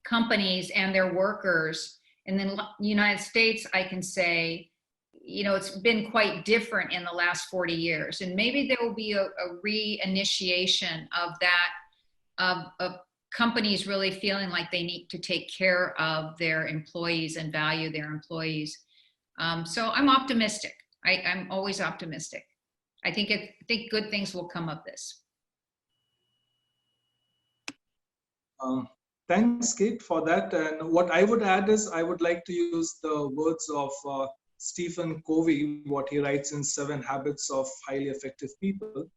Speaker 3: companies and their workers in the United States, I can say, it's been quite different in the last 40 years. And maybe there will be a reinitiation of that, of companies really feeling like they need to take care of their employees and value their employees. So I'm optimistic. I'm always optimistic. I think good things will come of this.
Speaker 2: Thanks, Kate, for that. And what I would add is I would like to use the words of Stephen Covey, what he writes in 7 Habits of Highly Effective People,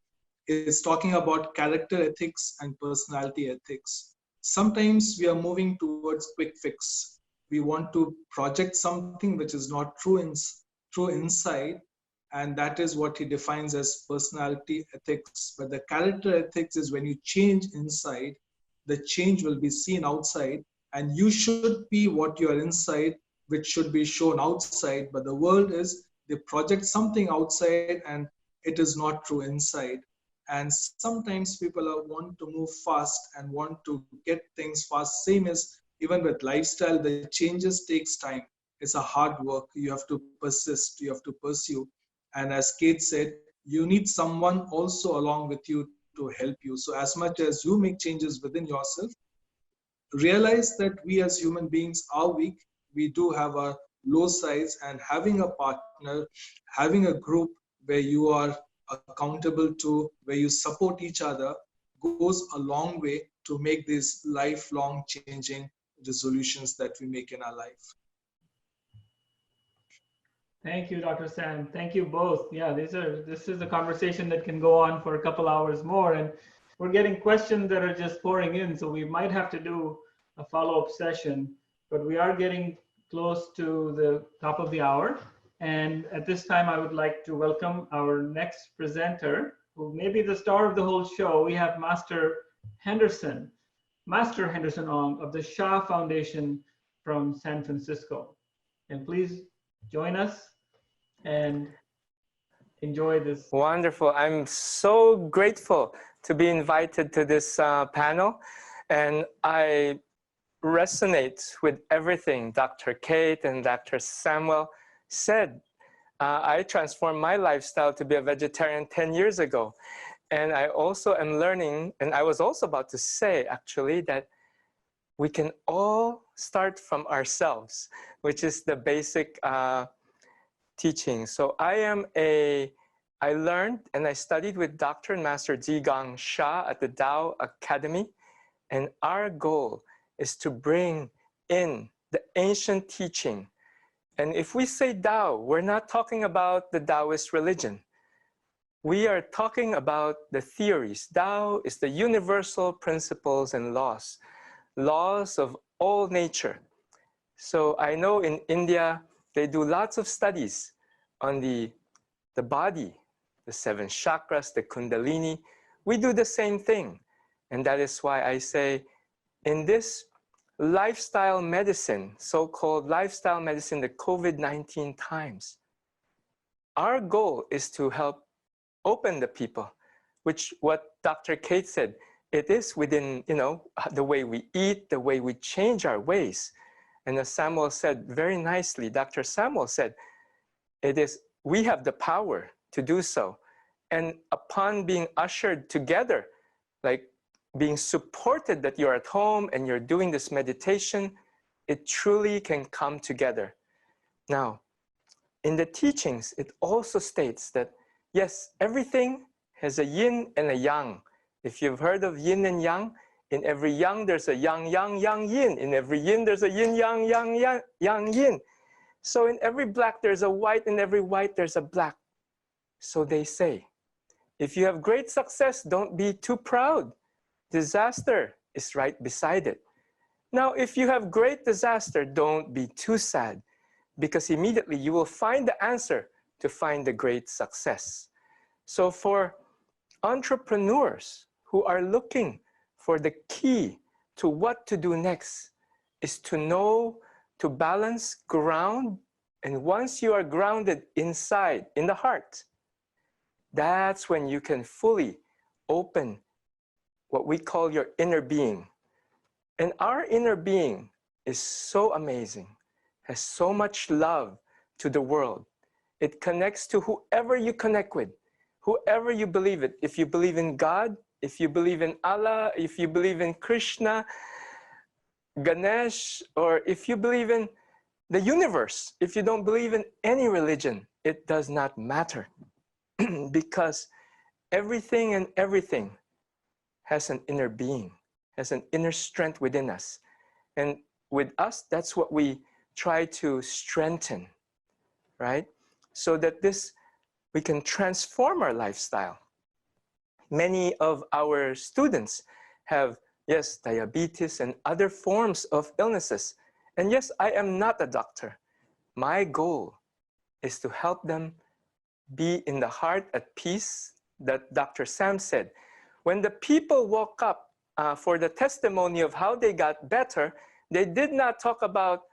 Speaker 2: is talking about character ethics and personality ethics. Sometimes we are moving towards quick fix. we want to project something which is not true inside, and that is what he defines as personality ethics. But the character ethics is when you change inside, the change will be seen outside, and you should be what you are inside, which should be shown outside. But the world is, they project something outside and it is not true inside. And sometimes people want to move fast and want to get things fast. Same as even with lifestyle, the changes takes time. It's a hard work. You have to persist, you have to pursue. And as Kate said, you need someone also along with you to help you. So as much as you make changes within yourself, realize that we as human beings are weak. We do have a low sides, and having a partner, having a group where you are accountable to, where you support each other, goes a long way to make these lifelong changing resolutions that we make in our life.
Speaker 1: Thank you, Dr. Sam. Thank you both. Yeah, this is a conversation that can go on for a couple hours more, and we're getting questions that are just pouring in, so we might have to do a follow-up session, but we are getting close to the top of the hour. And at this time, I would like to welcome our next presenter, who may be the star of the whole show. We have Master Henderson Ong of the Shah Foundation from San Francisco. And please join us and enjoy this.
Speaker 5: Wonderful. I'm so grateful to be invited to this panel. And I resonate with everything Dr. Kate and Dr. Samuel said. I transformed my lifestyle to be a vegetarian 10 years ago. And I also am learning, and I was also about to say actually, that we can all start from ourselves, which is the basic teaching. So I learned and I studied with Dr. and Master Zhigang Shah at the Tao Academy. And our goal is to bring in the ancient teaching. And if we say Tao, we're not talking about the Taoist religion. We are talking about the theories. Tao is the universal principles and laws of all nature. So I know in India, they do lots of studies on the body, the 7 chakras, the Kundalini. We do the same thing. And that is why I say, in this lifestyle medicine, so-called lifestyle medicine, the COVID-19 times, our goal is to help open the people, which what Dr. Kate said, it is within, the way we eat, the way we change our ways. And as Samuel said very nicely, Dr. Samuel said, we have the power to do so. And upon being ushered together, like being supported that you're at home and you're doing this meditation, it truly can come together. Now, in the teachings, it also states that, yes, everything has a yin and a yang. If you've heard of yin and yang, in every yang, there's a yang, yang, yang, yin. In every yin, there's a yin, yang, yang, yang, yang, yin. So in every black, there's a white. In every white, there's a black. So they say, if you have great success, don't be too proud. Disaster is right beside it. Now, if you have great disaster, don't be too sad, because immediately you will find the answer to find the great success. So for entrepreneurs who are looking for the key to what to do next, is to know, to balance, ground, and once you are grounded inside, in the heart, that's when you can fully open what we call your inner being. And our inner being is so amazing, has so much love to the world. It connects to whoever you connect with, whoever you believe it. If you believe in God, if you believe in Allah, if you believe in Krishna, Ganesh, or if you believe in the universe, if you don't believe in any religion, it does not matter. Because everything and everything has an inner being, has an inner strength within us. And with us, that's what we try to strengthen, right? So that we can transform our lifestyle. Many of our students have, yes, diabetes and other forms of illnesses. And yes, I am not a doctor. My goal is to help them be in the heart at peace, that Dr. Sam said. When the people woke up for the testimony of how they got better, they did not talk about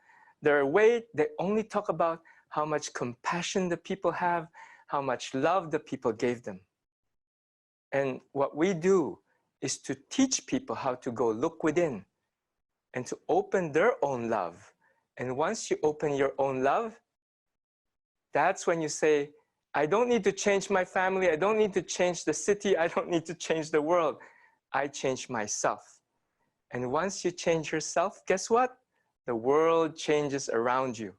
Speaker 5: their weight. They only talk about how much compassion the people have, how much love the people gave them. And what we do is to teach people how to go look within and to open their own love. And once you open your own love, that's when you say, I don't need to change my family. I don't need to change the city. I don't need to change the world. I change myself. And once you change yourself, guess what? The world changes around you.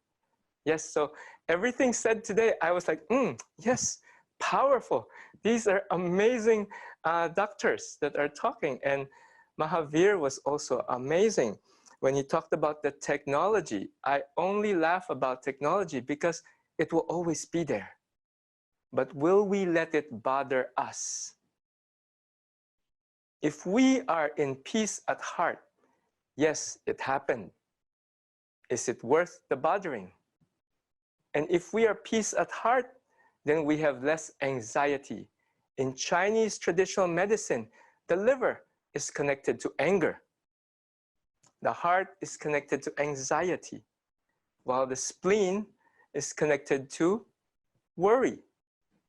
Speaker 5: Yes, so everything said today, I was like, yes, powerful. These are amazing doctors that are talking. And Mahavir was also amazing. When he talked about the technology, I only laugh about technology because it will always be there. But will we let it bother us? If we are in peace at heart, yes, it happened. Is it worth the bothering? And if we are peace at heart, then we have less anxiety. In Chinese traditional medicine, the liver is connected to anger. The heart is connected to anxiety, while the spleen is connected to worry.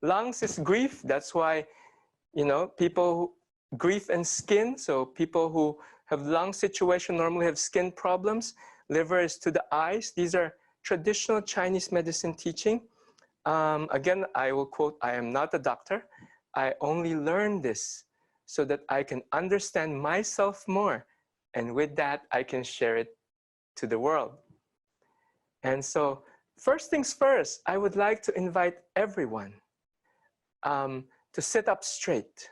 Speaker 5: Lungs is grief. That's why, people grief and skin. So people who have lung situation normally have skin problems. Liver is to the eyes. These are traditional Chinese medicine teaching. Again, I will quote, I am not a doctor. I only learned this so that I can understand myself more. And with that, I can share it to the world. And so first things first, I would like to invite everyone to sit up straight.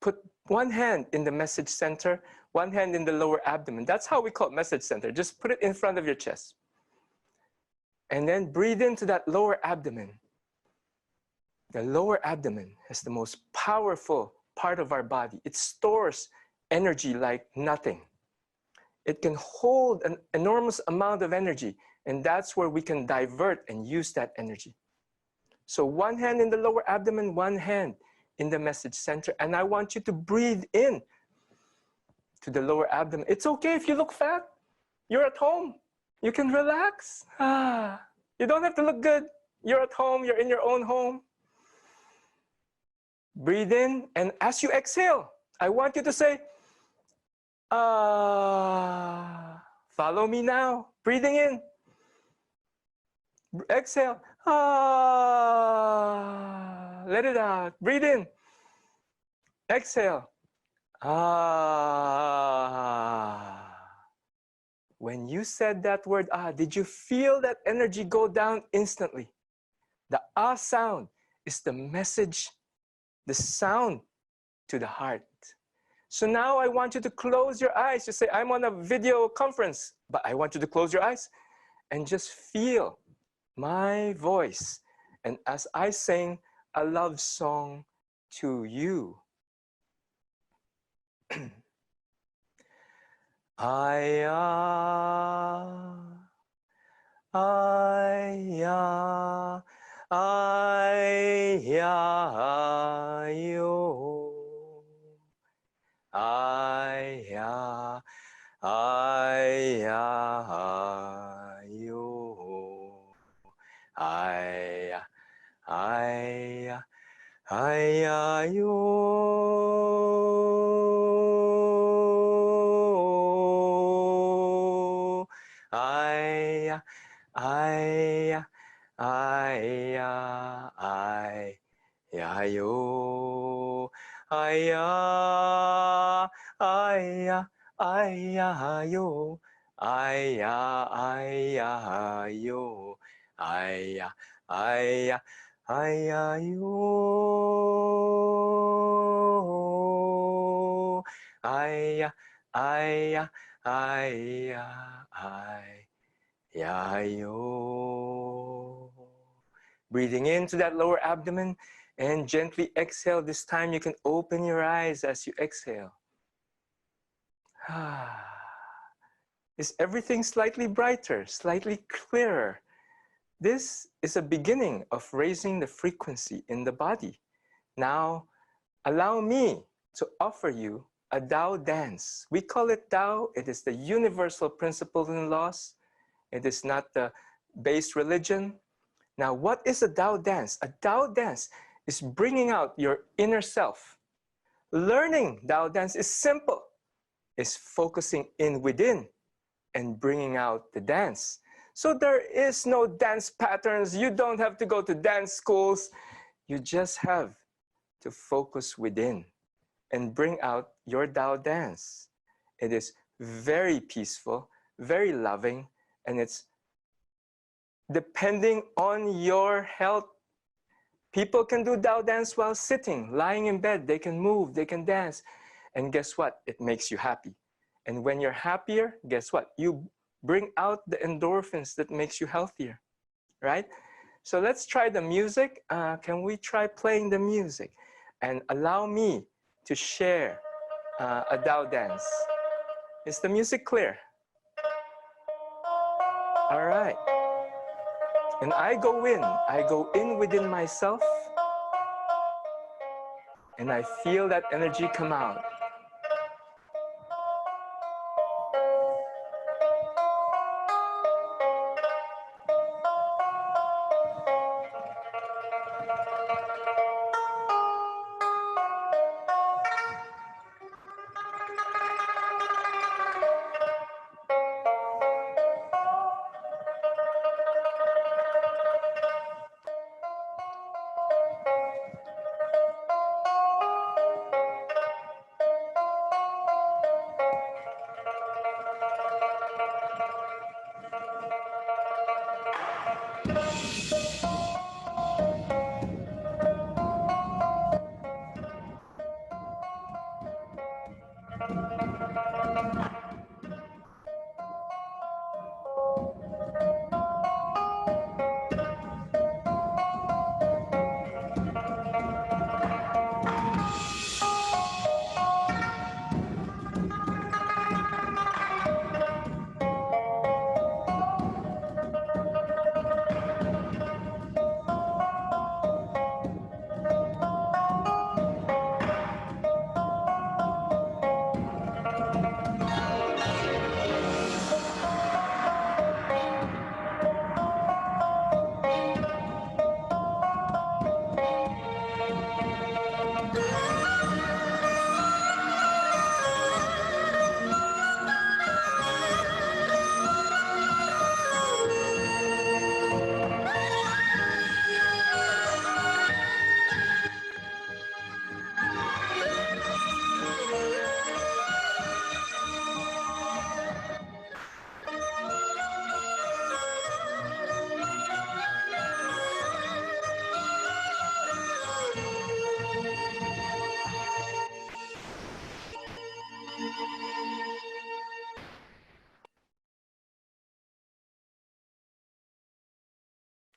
Speaker 5: Put one hand in the message center, one hand in the lower abdomen. That's how we call it message center. Just put it in front of your chest. And then breathe into that lower abdomen. The lower abdomen is the most powerful part of our body. It stores energy like nothing. It can hold an enormous amount of energy, and that's where we can divert and use that energy. So one hand in the lower abdomen, one hand in the message center, and I want you to breathe in to the lower abdomen. It's okay if you look fat. You're at home. You can relax. You don't have to look good. You're at home. You're in your own home. Breathe in, and as you exhale, I want you to say, follow me now. Breathing in. Exhale. Let it out. Breathe in. Exhale. When you said that word, did you feel that energy go down instantly? The sound is the message, the sound to the heart. So now I want you to close your eyes. You say, I'm on a video conference, but I want you to close your eyes and just feel my voice. And as I sing a love song to you, breathing into that lower abdomen and gently exhale. This time you can open your eyes as you exhale. Is everything slightly brighter, slightly clearer? This is a beginning of raising the frequency in the body. Now, allow me to offer you a Tao dance. We call it Tao. It is the universal principles and laws. It is not the base religion. Now, what is a Tao dance? A Tao dance is bringing out your inner self. Learning Tao dance is simple. It's focusing in within and bringing out the dance. So there is no dance patterns. You don't have to go to dance schools. You just have to focus within and bring out your Tao dance. It is very peaceful, very loving, and it's depending on your health. People can do Tao dance while sitting, lying in bed. They can move, they can dance. And guess what? It makes you happy. And when you're happier, guess what? You bring out the endorphins that makes you healthier, right? So let's try the music. Can we try playing the music? And allow me to share a Tao dance. Is the music clear? All right. And I go in within myself, and I feel that energy come out.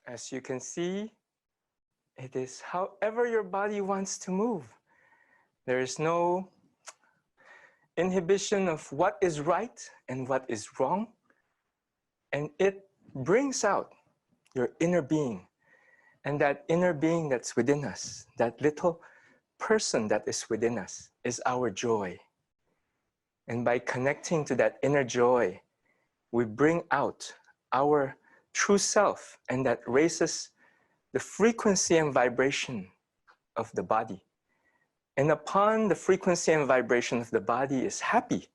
Speaker 5: As you can see, it is however your body wants to move. There is no inhibition of what is right and what is wrong. And it brings out your inner being. And that inner being that's within us, that little person that is within us, is our joy. And by connecting to that inner joy, we bring out our true self, and that raises the frequency and vibration of the body. And upon the frequency and vibration of the body is happy,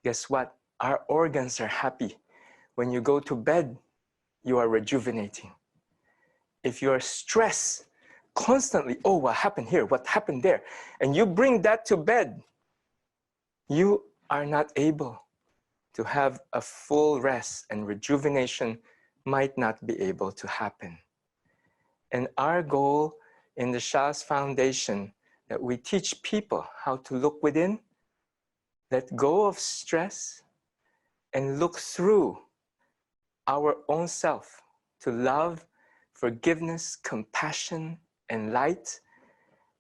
Speaker 5: guess what? Our organs are happy. When you go to bed, you are rejuvenating. If you are stressed constantly, oh, what happened here? What happened there? And you bring that to bed, you are not able to have a full rest, and rejuvenation might not be able to happen. And our goal in the Shah's Foundation, that we teach people how to look within, let go of stress, and look through our own self to love, forgiveness, compassion, and light.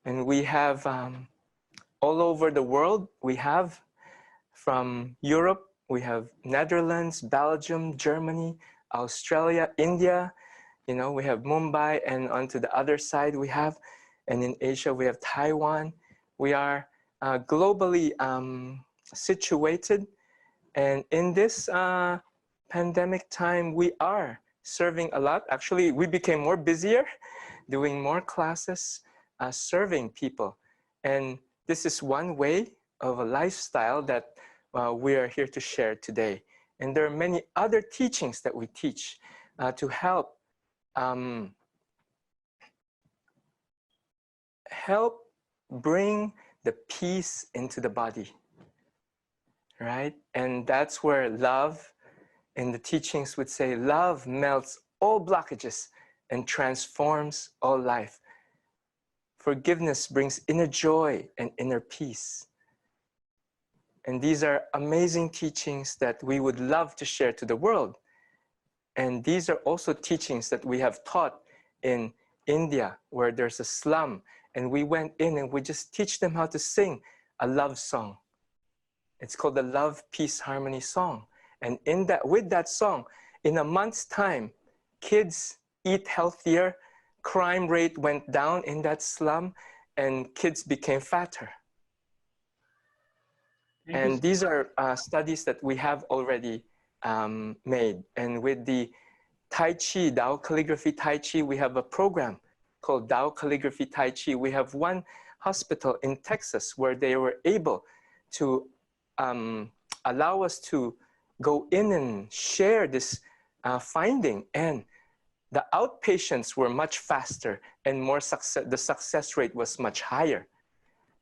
Speaker 5: And we have all over the world, we have from Europe, we have Netherlands, Belgium, Germany, Australia, India. You know, we have Mumbai, and onto the other side we have, and in Asia we have Taiwan. We are globally situated, and in this pandemic time, we are serving a lot. Actually, we became more busier, doing more classes, serving people. And this is one way of a lifestyle that we are here to share today. And there are many other teachings that we teach to help bring the peace into the body, right? And that's where love, in the teachings would say, love melts all blockages and transforms all life. Forgiveness brings inner joy and inner peace. And these are amazing teachings that we would love to share to the world. And these are also teachings that we have taught in India, where there's a slum. And we went in and we just teach them how to sing a love song. It's called the Love, Peace, Harmony song. And with that song, in a month's time, kids eat healthier, crime rate went down in that slum, and kids became fatter. And these are studies that we have already made. And with the Tai Chi, Tao Calligraphy Tai Chi, we have a program called Tao Calligraphy Tai Chi. We have one hospital in Texas where they were able to allow us to go in and share this finding. And the outpatients were much faster and more success. The success rate was much higher.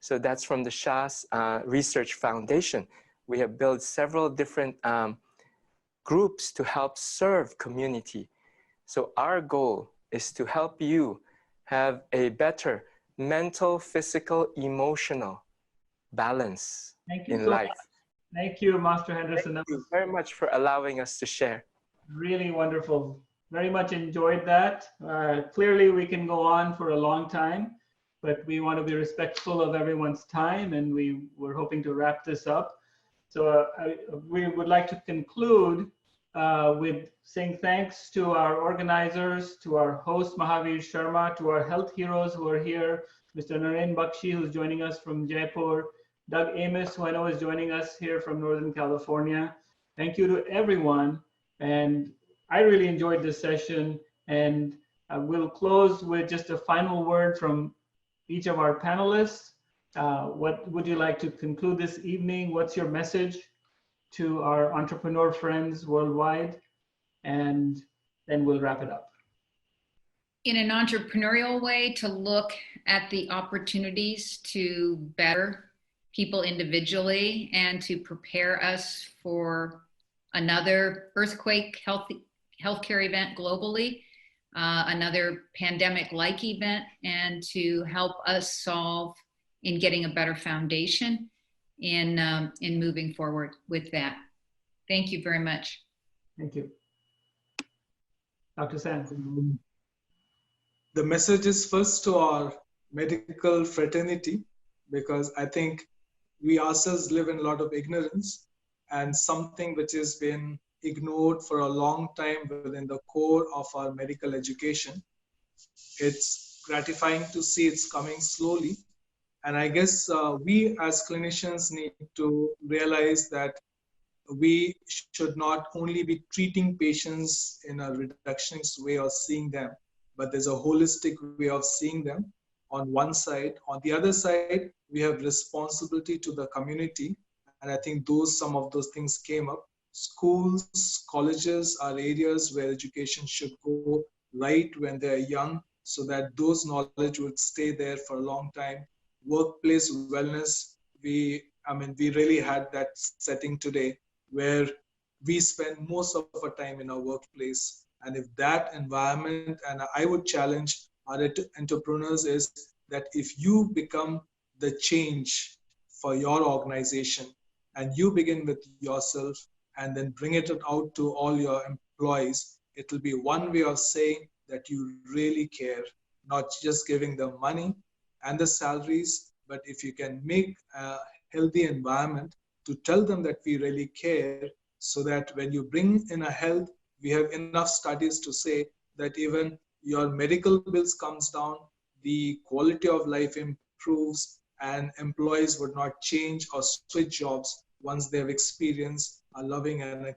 Speaker 5: So that's from the Shah's Research Foundation. We have built several different groups to help serve community. So our goal is to help you have a better mental, physical, emotional balance in life.
Speaker 1: Much. Thank you, Master Henderson.
Speaker 5: Thank you very much for allowing us to share.
Speaker 1: Really wonderful. Very much enjoyed that. Clearly, we can go on for a long time, but we want to be respectful of everyone's time, and we're hoping to wrap this up. So we would like to conclude with saying thanks to our organizers, to our host, Mahavir Sharma, to our health heroes who are here, Mr. Naren Bakshi, who's joining us from Jaipur, Doug Amos, who I know is joining us here from Northern California. Thank you to everyone. And I really enjoyed this session. And we'll close with just a final word from each of our panelists. What would you like to conclude this evening? What's your message to our entrepreneur friends worldwide? And then we'll wrap it up.
Speaker 3: In an entrepreneurial way, to look at the opportunities to better people individually and to prepare us for another earthquake healthcare event globally, another pandemic-like event, and to help us solve in getting a better foundation in moving forward with that. Thank you very much.
Speaker 1: Thank you. Dr. Sands.
Speaker 2: The message is first to our medical fraternity, because I think we ourselves live in a lot of ignorance, and something which has been ignored for a long time within the core of our medical education. It's gratifying to see it's coming slowly. And I guess we as clinicians need to realize that we should not only be treating patients in a reductionist way of seeing them, but there's a holistic way of seeing them on one side. On the other side, we have responsibility to the community. And I think some of those things came up. Schools, colleges are areas where education should go right when they're young, so that those knowledge would stay there for a long time. Workplace wellness, we really had that setting today where we spend most of our time in our workplace. And if that environment, and I would challenge our entrepreneurs, is that if you become the change for your organization and you begin with yourself and then bring it out to all your employees, it will be one way of saying that you really care, not just giving them money and the salaries, but if you can make a healthy environment to tell them that we really care, so that when you bring in a health, we have enough studies to say that even your medical bills comes down, the quality of life improves, and employees would not change or switch jobs once they have experienced a loving and a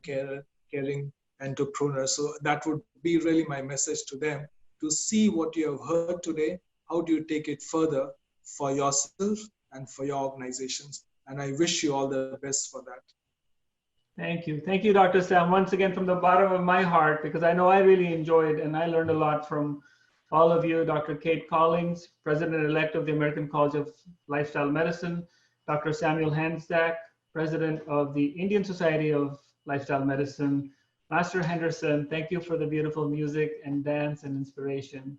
Speaker 2: caring entrepreneur. So that would be really my message to them, to see what you have heard today, how do you take it further for yourself and for your organizations. And I wish you all the best for that.
Speaker 1: Thank you. Thank you, Dr. Sam, once again from the bottom of my heart, because I know I really enjoyed and I learned a lot from all of you. Dr. Kate Collins, President-elect of the American College of Lifestyle Medicine, Dr. Samuel Hansdack, President of the Indian Society of Lifestyle Medicine, Master Henderson, thank you for the beautiful music and dance and inspiration.